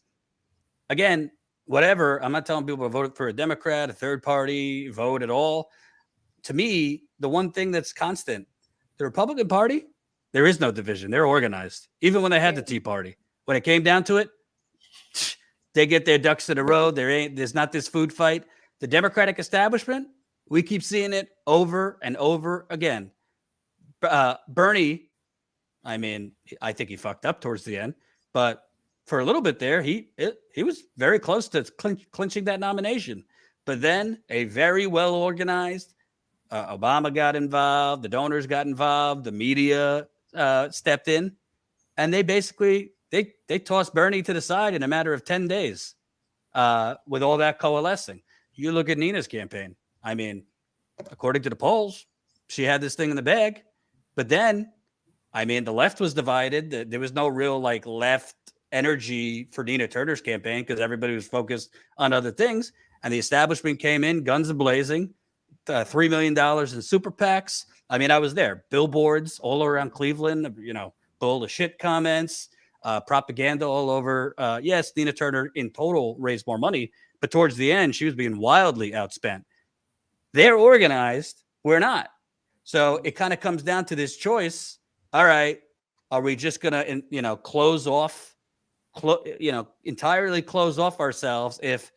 again, whatever, I'm not telling people to vote for a Democrat, a third party, vote at all. To me, the one thing that's constant, the Republican Party, there is no division. They're organized. Even when they had the Tea Party, when it came down to it, they get their ducks in a row. There's not this food fight. The Democratic establishment, we keep seeing it over and over again. Bernie I mean, I think he fucked up towards the end, but for a little bit there, he was very close to clinching that nomination. But then a very well organized Obama got involved, the donors got involved, the media stepped in, and they basically they tossed Bernie to the side in a matter of 10 days with all that coalescing. You look at Nina's campaign. I mean, according to the polls, she had this thing in the bag, but then, I mean, the left was divided. There was no real like left energy for Nina Turner's campaign because everybody was focused on other things. And the establishment came in, guns a-blazing, $3 million in super PACs. I mean, I was there. Billboards all around Cleveland, you know, full of shit comments, propaganda all over. Yes, Nina Turner in total raised more money, but towards the end, she was being wildly outspent. They're organized. We're not. So it kind of comes down to this choice. All right, are we just going to, you know, entirely close off ourselves if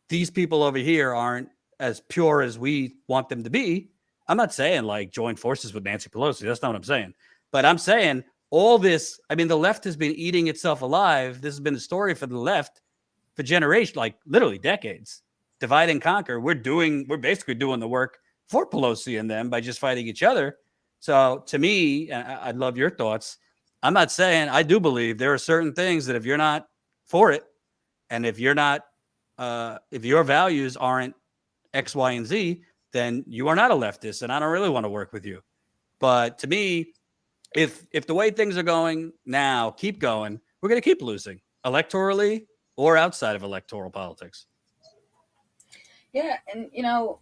these people over here aren't as pure as we want them to be? I'm not saying like join forces with Nancy Pelosi. That's not what I'm saying. But I'm saying all this, I mean, the left has been eating itself alive. This has been the story for the left for generations, like literally decades. Divide and conquer. We're basically doing the work for Pelosi and them by just fighting each other. So to me, I'd love your thoughts. I'm not saying, I do believe there are certain things that if you're not for it, and if you're not, if your values aren't X, Y, and Z, then you are not a leftist, and I don't really want to work with you. But to me, if the way things are going now keep going, we're going to keep losing electorally or outside of electoral politics. Yeah, and you know,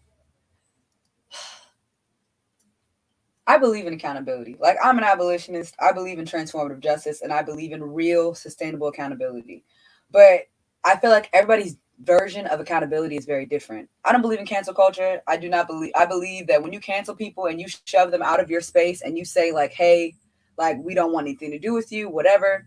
I believe in accountability. Like, I'm an abolitionist. I believe in transformative justice, and I believe in real, sustainable accountability. But I feel like everybody's version of accountability is very different. I don't believe in cancel culture. I believe that when you cancel people and you shove them out of your space and you say like, hey, like, we don't want anything to do with you, whatever,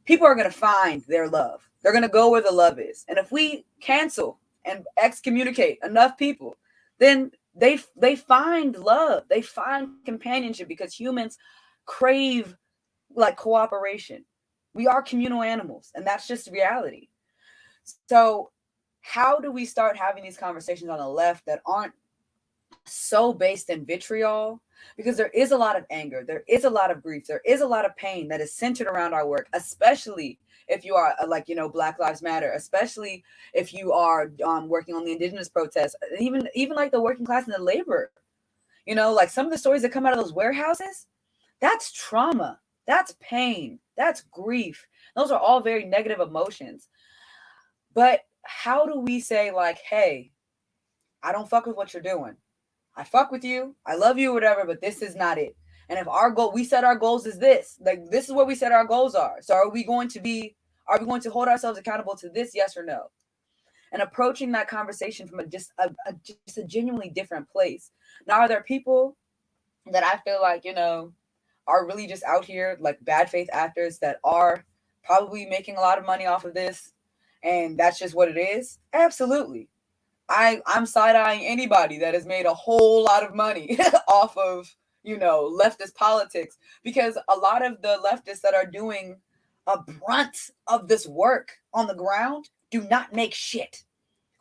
people are going to find their love. They're going to go where the love is. And if we cancel and excommunicate enough people, then they find love, they find companionship, because humans crave like cooperation. We are communal animals, and that's just reality. So how do we start having these conversations on the left that aren't so based in vitriol? Because there is a lot of anger, there is a lot of grief, there is a lot of pain that is centered around our work, especially if you are like, you know, Black Lives Matter, especially if you are working on the indigenous protests, even like the working class and the labor, you know, like some of the stories that come out of those warehouses, that's trauma, that's pain, that's grief. Those are all very negative emotions. But how do we say like, hey, I don't fuck with what you're doing. I fuck with you. I love you, whatever, but this is not it. And if our goal, we set our goals as this, like this is what we said our goals are. So are we going to hold ourselves accountable to this? Yes or no? And approaching that conversation from just a genuinely different place. Now, are there people that I feel like, you know, are really just out here like bad faith actors that are probably making a lot of money off of this, and that's just what it is? Absolutely. I'm side-eyeing anybody that has made a whole lot of money off of, you know, leftist politics, because a lot of the leftists that are doing a brunt of this work on the ground do not make shit.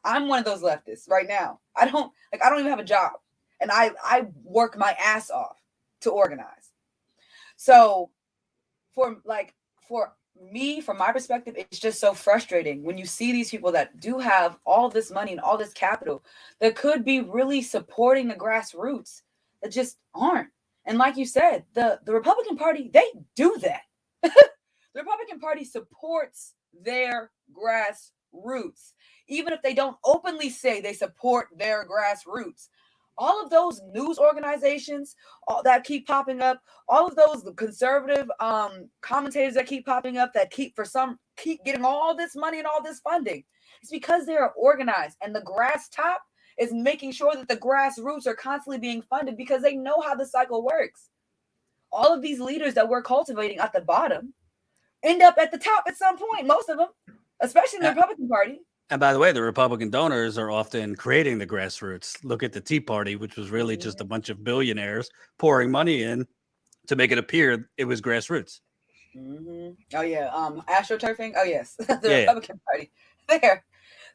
I'm one of those leftists right now. I don't even have a job, and I work my ass off to organize. So for me, from my perspective, it's just so frustrating when you see these people that do have all this money and all this capital that could be really supporting the grassroots that just aren't. And like you said, the Republican Party, they do that. The Republican Party supports their grassroots, even if they don't openly say they support their grassroots. All of those news organizations that keep popping up, all of those conservative commentators that keep popping up, that keep getting all this money and all this funding, it's because they are organized, and the grass top is making sure that the grassroots are constantly being funded because they know how the cycle works. All of these leaders that we're cultivating at the bottom end up at the top at some point, most of them, especially in the Republican Party. And by the way, the Republican donors are often creating the grassroots. Look at the Tea Party, which was really just a bunch of billionaires pouring money in to make it appear it was grassroots. Oh yeah, astroturfing. Oh yes, the Yeah, yeah. Republican Party.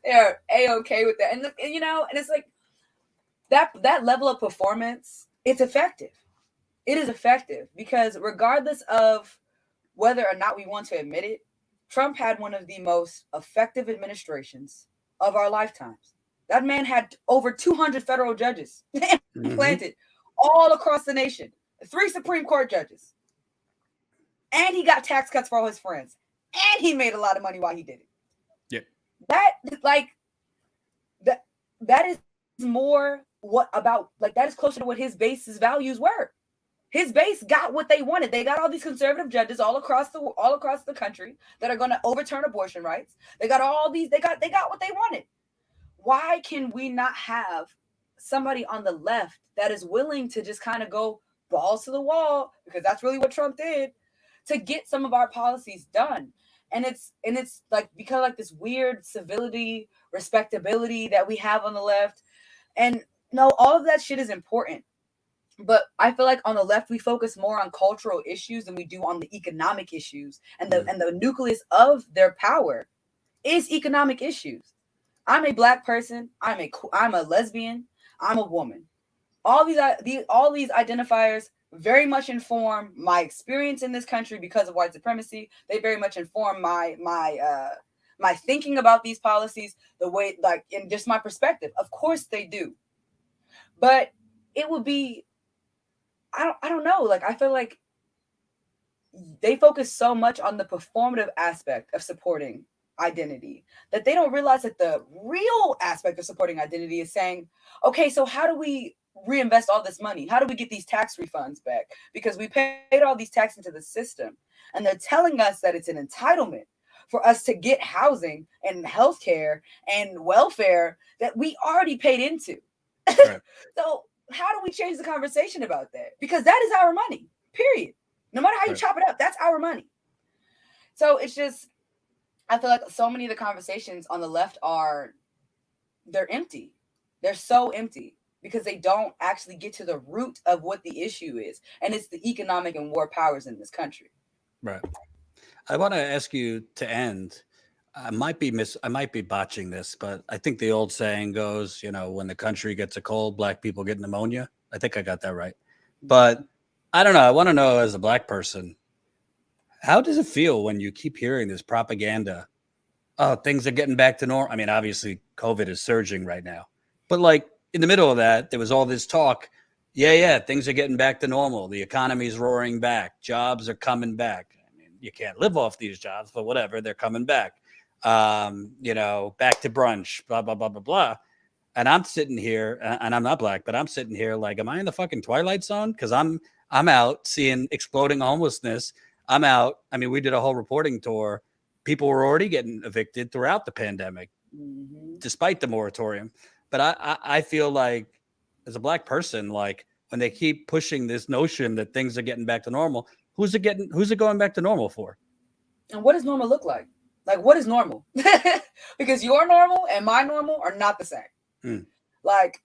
They're a-okay with that, and and it's like that level of performance. It's effective. It is effective because regardless of whether or not we want to admit it, Trump had one of the most effective administrations of our lifetimes. That man had over 200 federal judges hmm implanted all across the nation, 3 Supreme Court judges, and he got tax cuts for all his friends, and he made a lot of money while he did it. Yeah. That like that is more what about like that is closer to what his base's values were. His base got what they wanted. They got all these conservative judges all across the country that are going to overturn abortion rights. They got all these. They got what they wanted. Why can we not have somebody on the left that is willing to just kind of go balls to the wall, because that's really what Trump did, to get some of our policies done? And it's like because like this weird civility, respectability that we have on the left, and no, all of that shit is important. But I feel like on the left we focus more on cultural issues than we do on the economic issues, and the nucleus of their power is economic issues. I'm a black person. I'm a lesbian. I'm a woman. All these identifiers very much inform my experience in this country because of white supremacy. They very much inform my thinking about these policies, the way like in just my perspective. Of course they do, but it would be I don't know. Like I feel like they focus so much on the performative aspect of supporting identity that they don't realize that the real aspect of supporting identity is saying, okay, so how do we reinvest all this money? How do we get these tax refunds back? Because we paid all these taxes into the system, and they're telling us that it's an entitlement for us to get housing and healthcare and welfare that we already paid into. Right. So how do we change the conversation about that? Because that is our money, period. No matter how you Right. chop it up, that's our money. So it's just, I feel like so many of the conversations on the left they're empty. They're so empty because they don't actually get to the root of what the issue is. And it's the economic and war powers in this country. Right. I want to ask you to end. I might be botching this, but I think the old saying goes, when the country gets a cold, black people get pneumonia. I think I got that right. But I don't know. I want to know, as a black person, how does it feel when you keep hearing this propaganda? Oh, things are getting back to normal. I mean, obviously COVID is surging right now, but like in the middle of that, there was all this talk. Yeah, things are getting back to normal. The economy's roaring back. Jobs are coming back. I mean, you can't live off these jobs, but whatever, they're coming back. Back to brunch, blah, blah, blah, blah, blah. And I'm sitting here, and I'm not black, but I'm sitting here like, am I in the fucking Twilight Zone? Because I'm out seeing exploding homelessness. I'm out. I mean, we did a whole reporting tour. People were already getting evicted throughout the pandemic, despite the moratorium. But I feel like, as a black person, like when they keep pushing this notion that things are getting back to normal, who's it going back to normal for? And what does normal look like? Like, what is normal? Because your normal and my normal are not the same. Like,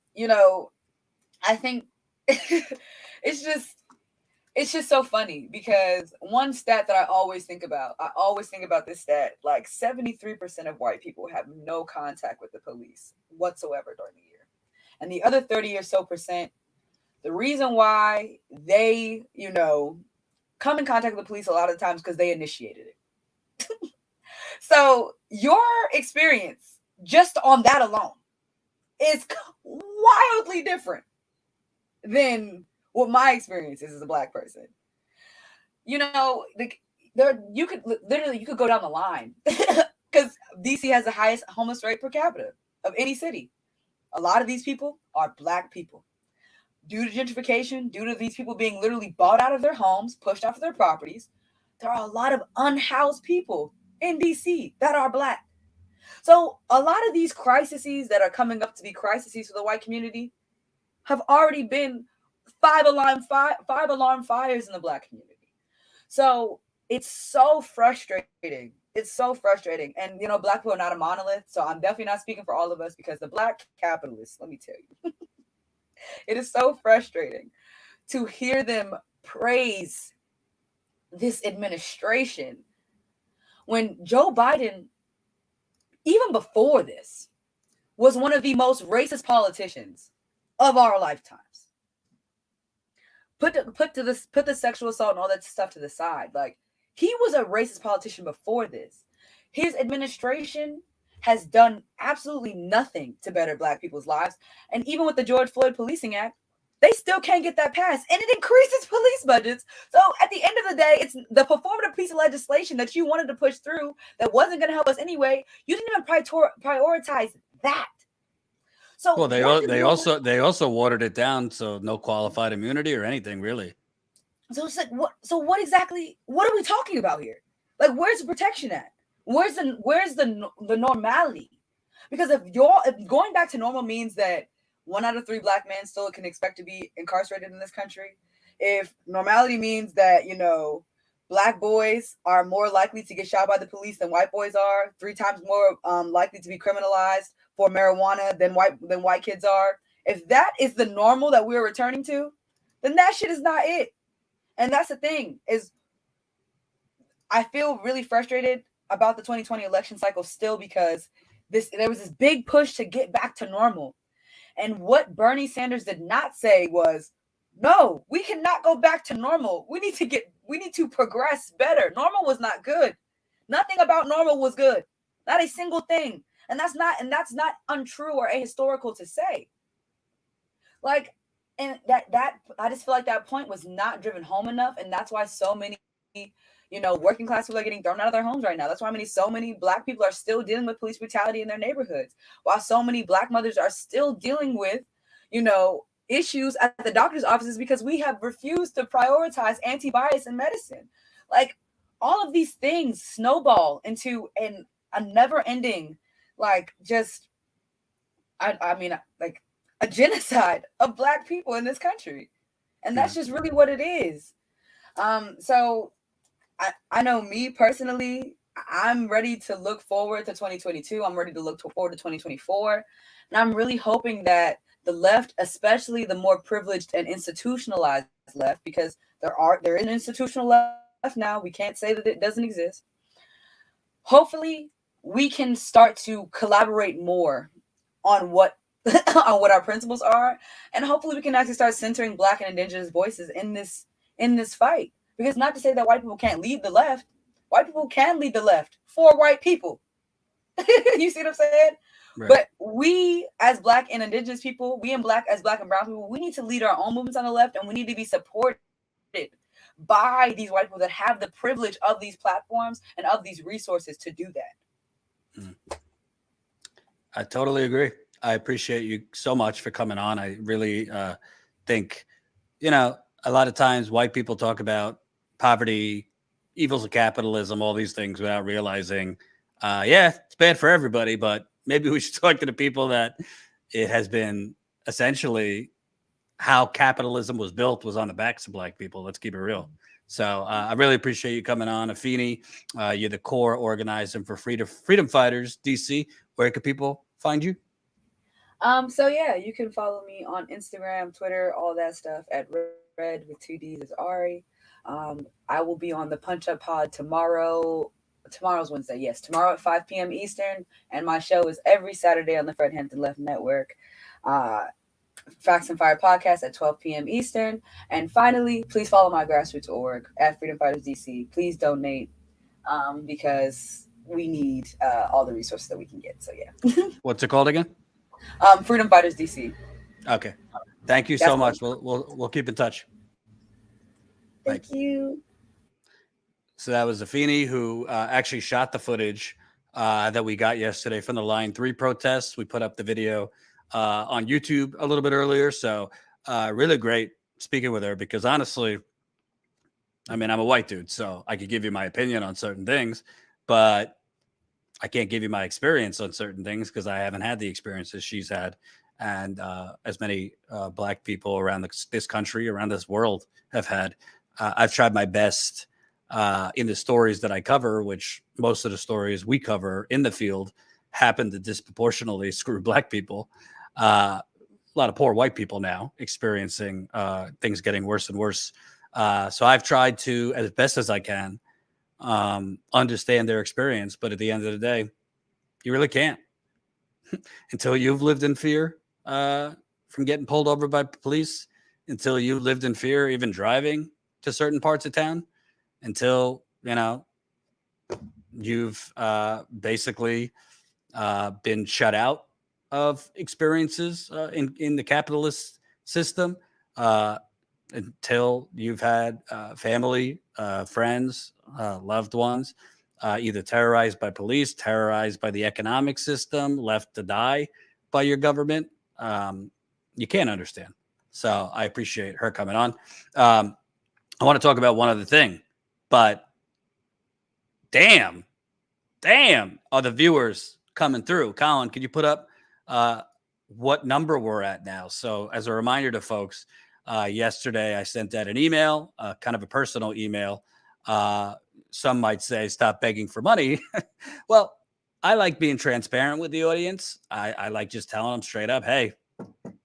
I think it's just so funny because one stat that I always think about this stat, like 73% of white people have no contact with the police whatsoever during the year. And the other 30 or so percent, the reason why they, come in contact with the police a lot of the times because they initiated it. So your experience just on that alone is wildly different than what my experience is as a black person. You could go down the line because DC has the highest homeless rate per capita of any city. A lot of these people are black people. Due to gentrification, due to these people being literally bought out of their homes, pushed off of their properties, there are a lot of unhoused people in DC that are black. So a lot of these crises that are coming up to be crises for the white community have already been five alarm fires in the black community. So it's so frustrating. It's so frustrating. And, black people are not a monolith. So I'm definitely not speaking for all of us because the black capitalists, let me tell you, it is so frustrating to hear them praise this administration when Joe Biden, even before this, was one of the most racist politicians of our lifetimes. Put the sexual assault and all that stuff to the side. Like, he was a racist politician before this. His administration has done absolutely nothing to better Black people's lives. And even with the George Floyd Policing Act, they still can't get that passed. And it increases police budgets. So at the end of the day, it's the performative piece of legislation that you wanted to push through that wasn't going to help us anyway. You didn't even prioritize that. So well, they also watered it down, so no qualified immunity or anything really. So it's like, what exactly? What are we talking about here? Like, where's the protection at? Where's the normality? Because if going back to normal means that 1 out of 3 Black men still can expect to be incarcerated in this country, if normality means that, Black boys are more likely to get shot by the police than white boys are, 3 times more likely to be criminalized for marijuana than white kids are, if that is the normal that we're returning to, then that shit is not it. And that's the thing, is I feel really frustrated about the 2020 election cycle still, because there was this big push to get back to normal. And what Bernie Sanders did not say was, no, we cannot go back to normal. We need to progress better. Normal was not good. Nothing about normal was good. Not a single thing. And that's not untrue or ahistorical to say. Like, and that I just feel like that point was not driven home enough. And that's why so many, working class people are getting thrown out of their homes right now. That's why so many Black people are still dealing with police brutality in their neighborhoods. While so many Black mothers are still dealing with, issues at the doctor's offices because we have refused to prioritize anti-bias in medicine. Like, all of these things snowball into a never-ending, like, just, like a genocide of Black people in this country. And that's just really what it is. So I know me personally, I'm ready to look forward to 2022. I'm ready to look forward to 2024. And I'm really hoping that the left, especially the more privileged and institutionalized left, because there is an institutional left now. We can't say that it doesn't exist. Hopefully, we can start to collaborate more on what our principles are, and hopefully we can actually start centering Black and Indigenous voices in this fight. Because not to say that white people can't lead the left. White people can lead the left for white people. You see what I'm saying? Right. But we as Black and Indigenous people, as Black and brown people, we need to lead our own movements on the left, and we need to be supported by these white people that have the privilege of these platforms and of these resources to do that. I totally agree. I appreciate you so much for coming on. I really think, a lot of times white people talk about poverty, evils of capitalism, all these things without realizing, it's bad for everybody, but maybe we should talk to the people that it has been essentially how capitalism was built was on the backs of Black people. Let's keep it real. So I really appreciate you coming on. Afeni, you're the core organizer for Freedom Fighters DC. Where can people find you? So yeah, you can follow me on Instagram, Twitter, all that stuff at Red with 2 D's is Ari. I will be on the Punch Up Pod tomorrow. Tomorrow's Wednesday. Yes, tomorrow at 5 p.m. Eastern. And my show is every Saturday on the Fred Hampton Left Network. Facts and Fire podcast at 12 p.m. Eastern. And finally, please follow my grassroots org at Freedom Fighters DC. Please donate because we need all the resources that we can get. So yeah. What's it called again? Freedom Fighters DC. Okay. Thank you so much. We'll keep in touch. Thank you. So that was Afeni, who actually shot the footage that we got yesterday from the Line 3 protests. We put up the video on YouTube a little bit earlier. So really great speaking with her, because honestly, I'm a white dude, so I could give you my opinion on certain things, but I can't give you my experience on certain things because I haven't had the experiences she's had. And as many Black people around this country, around this world have had. I've tried my best in the stories that I cover, which most of the stories we cover in the field happen to disproportionately screw Black people. A lot of poor white people now experiencing things getting worse and worse So I've tried to, as best as I can, understand their experience. But at the end of the day, you really can't until you've lived in fear from getting pulled over by police, until you lived in fear even driving to certain parts of town, until, you've basically been shut out of experiences in the capitalist system, until you've had family, friends, loved ones either terrorized by police, terrorized by the economic system, left to die by your government. You can't understand. So I appreciate her coming on. I want to talk about one other thing, but damn, are the viewers coming through? Colin, could you put up what number we're at now? So as a reminder to folks, yesterday I sent out an email, kind of a personal email. Some might say stop begging for money. Well, I like being transparent with the audience. I like just telling them straight up, hey,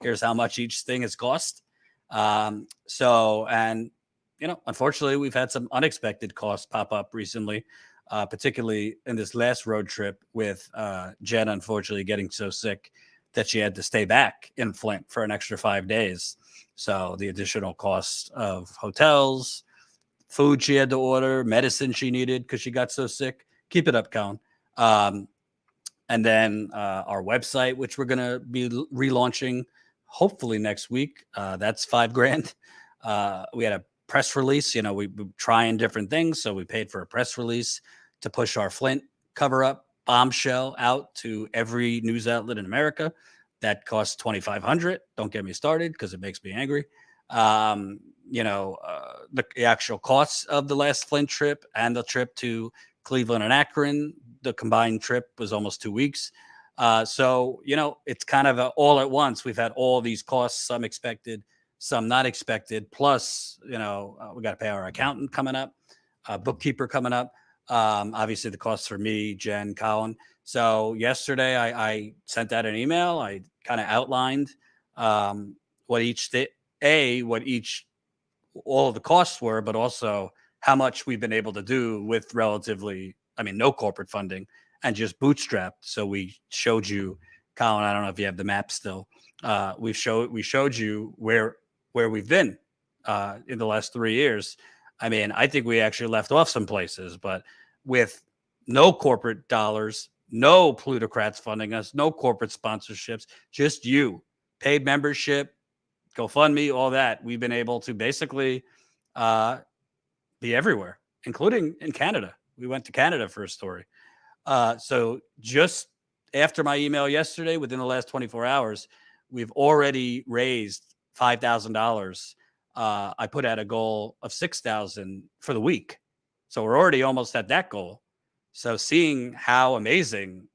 here's how much each thing has cost. Unfortunately, we've had some unexpected costs pop up recently, particularly in this last road trip with Jen, unfortunately, getting so sick that she had to stay back in Flint for an extra 5 days. So the additional cost of hotels, food she had to order, medicine she needed because she got so sick. Keep it up, Colin. And then our website, which we're going to be relaunching hopefully next week. That's $5,000. We had a press release. We're trying different things. So we paid for a press release to push our Flint cover up bombshell out to every news outlet in America. That costs $2,500. Don't get me started because it makes me angry. The actual costs of the last Flint trip and the trip to Cleveland and Akron, the combined trip was almost 2 weeks. So it's kind of all at once. We've had all these costs, some expected, some not expected. Plus, we got to pay our accountant coming up, bookkeeper coming up. Obviously the costs for me, Jen, Colin. So yesterday I sent out an email. I kind of outlined what all of the costs were, but also how much we've been able to do with relatively, no corporate funding and just bootstrapped. So we showed you, Colin, I don't know if you have the map still. We showed you where we've been in the last 3 years. I think we actually left off some places, but with no corporate dollars, no plutocrats funding us, no corporate sponsorships, just you, paid membership, GoFundMe, all that. We've been able to basically be everywhere, including in Canada. We went to Canada for a story. So just after my email yesterday, within the last 24 hours, we've already raised $5,000. I put out a goal of $6,000 for the week. So we're already almost at that goal. So seeing how amazing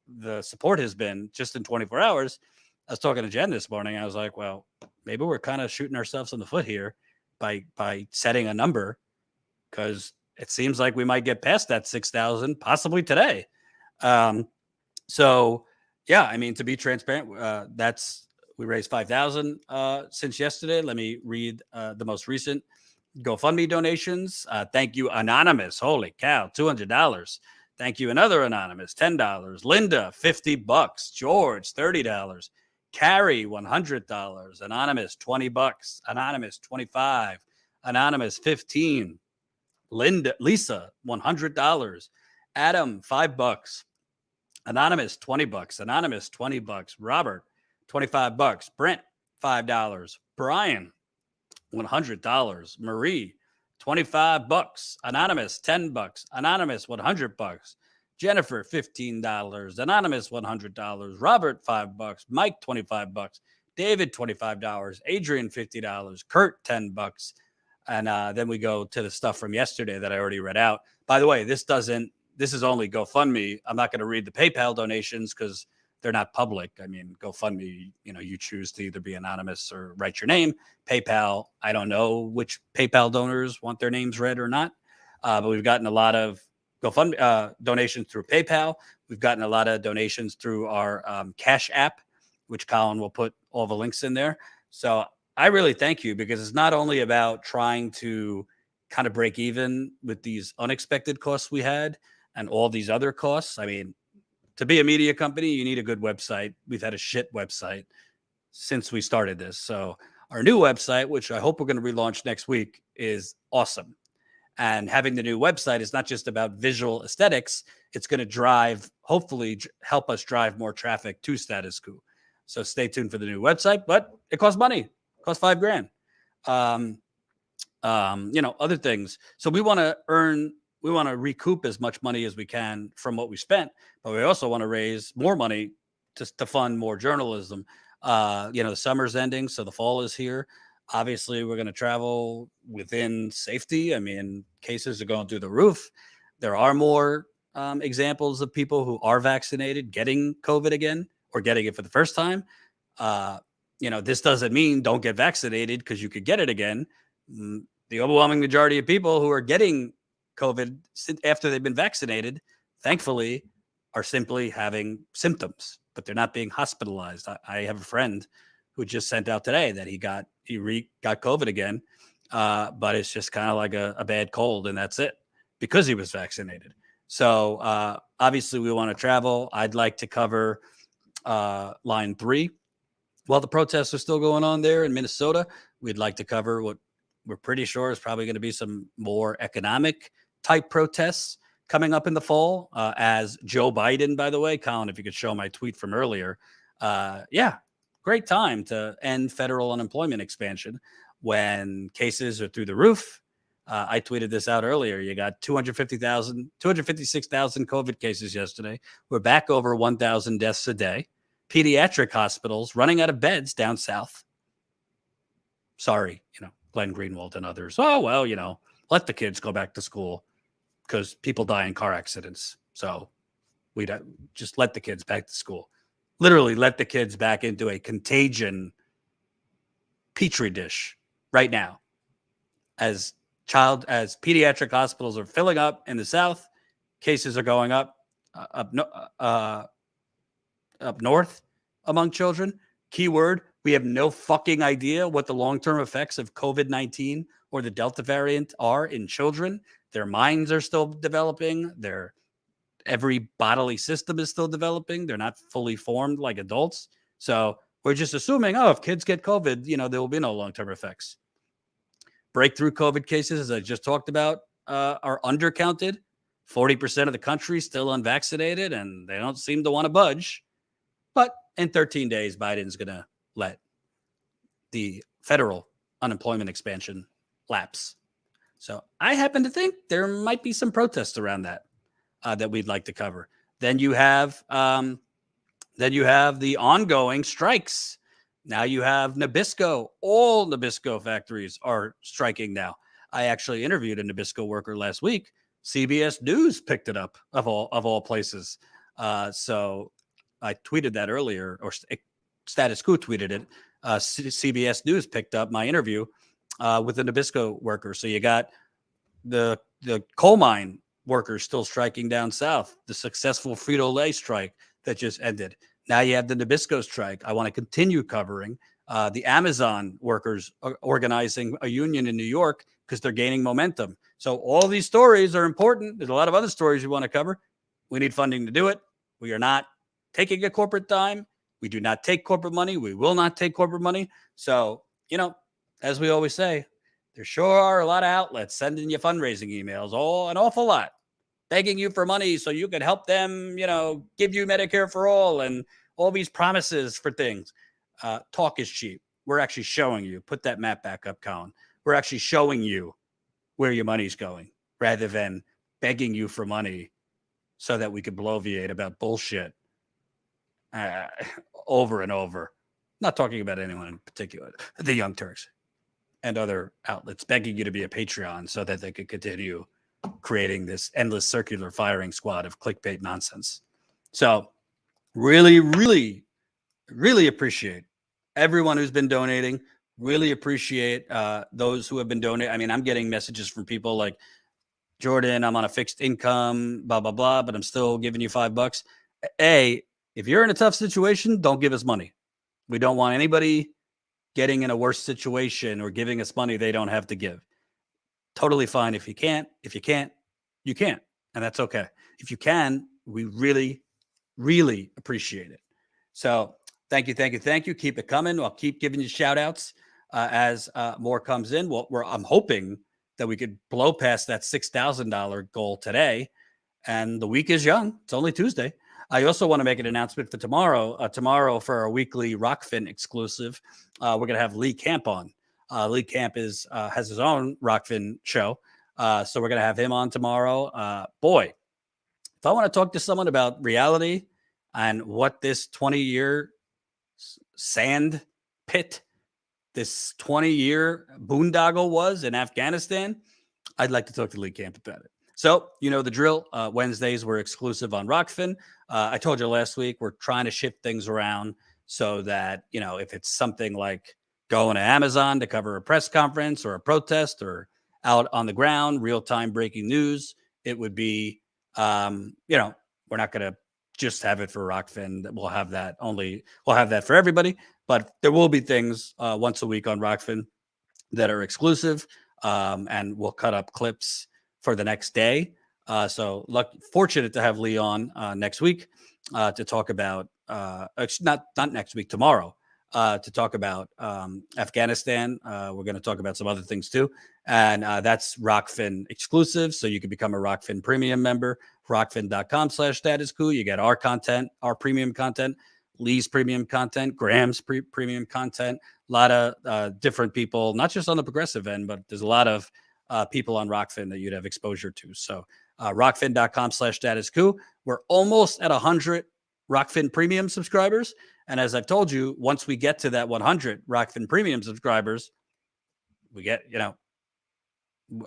the support has been just in 24 hours, I was talking to Jen this morning. I was like, well, maybe we're kind of shooting ourselves in the foot here by setting a number, because it seems like we might get past that 6,000 possibly today. So yeah, to be transparent, we raised 5,000 since yesterday. Let me read the most recent GoFundMe donations. Thank you, Anonymous. Holy cow, $200. Thank you, another Anonymous, $10. Linda, $50. George, $30. Carrie, $100. Anonymous, $20. Anonymous, $25. Anonymous, $15. Lisa, $100. Adam, $5. Anonymous, $20. Anonymous, $20. Robert, $25. Brent, $5. Brian, $100. Marie, $25. Anonymous, $10. Anonymous, $100. Jennifer, $15. Anonymous, $100. Robert, $5. Mike, $25. David, $25. Adrian, $50. Kurt, $10. And then we go to the stuff from yesterday that I already read out. By the way, this is only GoFundMe. I'm not going to read the PayPal donations because they're not public. GoFundMe, you choose to either be anonymous or write your name. PayPal, I don't know which PayPal donors want their names read or not. But we've gotten a lot of GoFundMe donations through PayPal. We've gotten a lot of donations through our Cash app, which Colin will put all the links in there. So I really thank you, because it's not only about trying to kind of break even with these unexpected costs we had and all these other costs. I mean, to be a media company, you need a good website. We've had a shit website since we started this. So our new website, which I hope we're going to relaunch next week, is awesome. And having the new website is not just about visual aesthetics. It's going to drive, hopefully help us drive more traffic to Status Coup. So stay tuned for the new website, but it costs money. It costs $5,000. Other things. So we want to recoup as much money as we can from what we spent, but we also want to raise more money to fund more journalism. The summer's ending, so the fall is here. Obviously, we're going to travel within safety. I mean, cases are going through the roof. There are more examples of people who are vaccinated getting COVID again or getting it for the first time. This doesn't mean don't get vaccinated because you could get it again. The overwhelming majority of people who are getting COVID after they've been vaccinated, thankfully, are simply having symptoms, but they're not being hospitalized. I have a friend who just sent out today that he got COVID again, but it's just kind of like a bad cold, and that's it, because he was vaccinated. So obviously we want to travel. I'd like to cover line 3. While the protests are still going on there in Minnesota, we'd like to cover what we're pretty sure is probably going to be some more economic type protests coming up in the fall, as Joe Biden, by the way, Colin, if you could show my tweet from earlier. Great time to end federal unemployment expansion when cases are through the roof. I tweeted this out earlier. You got 256,000 COVID cases yesterday. We're back over 1,000 deaths a day. Pediatric hospitals running out of beds down south. Sorry, Glenn Greenwald and others. Oh, well, let the kids go back to school because people die in car accidents. So we just let the kids back to school. Literally let the kids back into a contagion petri dish right now. As pediatric hospitals are filling up in the South, cases are going up north among children. Keyword, we have no fucking idea what the long-term effects of COVID-19 or the Delta variant are in children. Their minds are still developing. Every bodily system is still developing. They're not fully formed like adults. So we're just assuming, if kids get COVID, there will be no long-term effects. Breakthrough COVID cases, as I just talked about, are undercounted. 40% of the country still unvaccinated, and they don't seem to want to budge. But in 13 days, Biden's going to let the federal unemployment expansion lapse. So I happen to think there might be some protests around that we'd like to cover. Then you have the ongoing strikes. Now you have Nabisco. All Nabisco factories are striking now. I actually interviewed a Nabisco worker last week. CBS News picked it up of all places. So I tweeted that earlier, or Status Coup tweeted it. CBS News picked up my interview with the Nabisco worker. So you got the coal mine workers still striking down south, the successful Frito-Lay strike that just ended. Now you have the Nabisco strike. I want to continue covering the Amazon workers organizing a union in New York because they're gaining momentum. So all these stories are important. There's a lot of other stories we want to cover. We need funding to do it. We are not taking a corporate dime. We do not take corporate money. We will not take corporate money. So, as we always say, there sure are a lot of outlets sending you fundraising emails, an awful lot, begging you for money so you can help them, give you Medicare for all and all these promises for things. Talk is cheap. We're actually showing you. Put that map back up, Colin. We're actually showing you where your money's going rather than begging you for money so that we could bloviate about bullshit over and over. Not talking about anyone in particular, the Young Turks and other outlets begging you to be a Patreon so that they could continue creating this endless circular firing squad of clickbait nonsense. So really, really, really appreciate everyone who's been donating. Really appreciate those who have been donating. I mean, I'm getting messages from people like, Jordan, I'm on a fixed income, blah, blah, blah, but I'm still giving you $5. If you're in a tough situation, don't give us money. We don't want anybody getting in a worse situation or giving us money they don't have to give. Totally fine if you can't. If you can't, you can't. And that's okay. If you can, we really, really appreciate it. So thank you, thank you, thank you. Keep it coming. I'll keep giving you shout outs as more comes in. Well, I'm hoping that we could blow past that $6,000 goal today. And the week is young. It's only Tuesday. I also want to make an announcement for tomorrow. Tomorrow for our weekly Rockfin exclusive, we're going to have Lee Camp on. Lee Camp has his own Rockfin show. So we're going to have him on tomorrow. Boy, if I want to talk to someone about reality and what this 20-year sand pit, this 20-year boondoggle was in Afghanistan, I'd like to talk to Lee Camp about it. So, you know the drill. Wednesdays were exclusive on Rockfin. I told you last week, we're trying to shift things around so that, you know, if it's something like going to Amazon to cover a press conference or a protest or out on the ground, real-time breaking news, it would be, you know, we're not going to just have it for Rockfin. We'll have that for everybody, but there will be things once a week on Rockfin that are exclusive, and we'll cut up clips for the next day. So fortunate to have Lee on next week to talk about, not next week, tomorrow, to talk about Afghanistan. We're going to talk about some other things too. And that's Rockfin exclusive. So you can become a Rockfin premium member, rockfin.com/status quo. You get our content, our premium content, Lee's premium content, Graham's premium content, a lot of different people, not just on the progressive end, but there's a lot of people on Rockfin that you'd have exposure to. So rockfin.com/status quo. We're almost at 100 Rockfin premium subscribers. And as I've told you, once we get to that 100 Rockfin premium subscribers, we get, you know,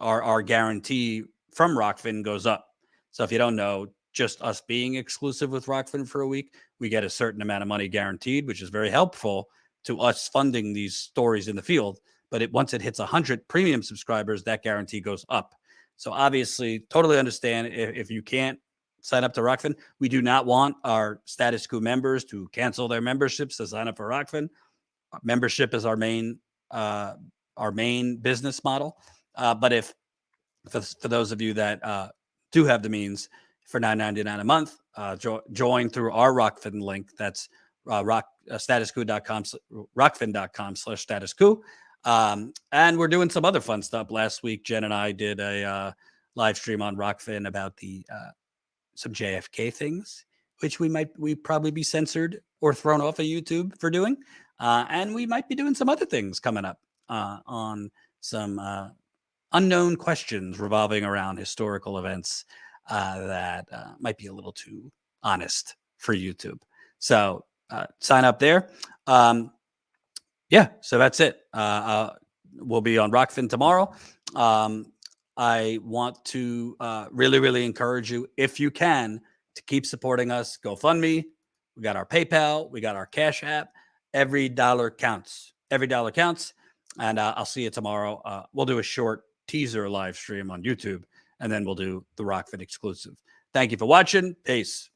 our guarantee from Rockfin goes up. So if you don't know, just us being exclusive with Rockfin for a week, we get a certain amount of money guaranteed, which is very helpful to us funding these stories in the field. But once it hits 100 premium subscribers, that guarantee goes up. So obviously, totally understand if you can't sign up to Rockfin. We do not want our Status Quo members to cancel their memberships to sign up for Rockfin. Membership is our main business model. But if for those of you that do have the means, for $9.99 a month, join through our Rockfin link. That's statusquo.com, rockfin.com/status quo. And we're doing some other fun stuff. Last week, Jen and I did a live stream on Rockfin about some JFK things, which we probably be censored or thrown off of YouTube for doing. And we might be doing some other things coming up on some unknown questions revolving around historical events that might be a little too honest for YouTube. So sign up there. Yeah, so that's it. We'll be on Rockfin tomorrow. I want to really, really encourage you, if you can, to keep supporting us. GoFundMe. We got our PayPal. We got our Cash App. Every dollar counts. Every dollar counts. And I'll see you tomorrow. We'll do a short teaser live stream on YouTube, and then we'll do the Rockfin exclusive. Thank you for watching. Peace.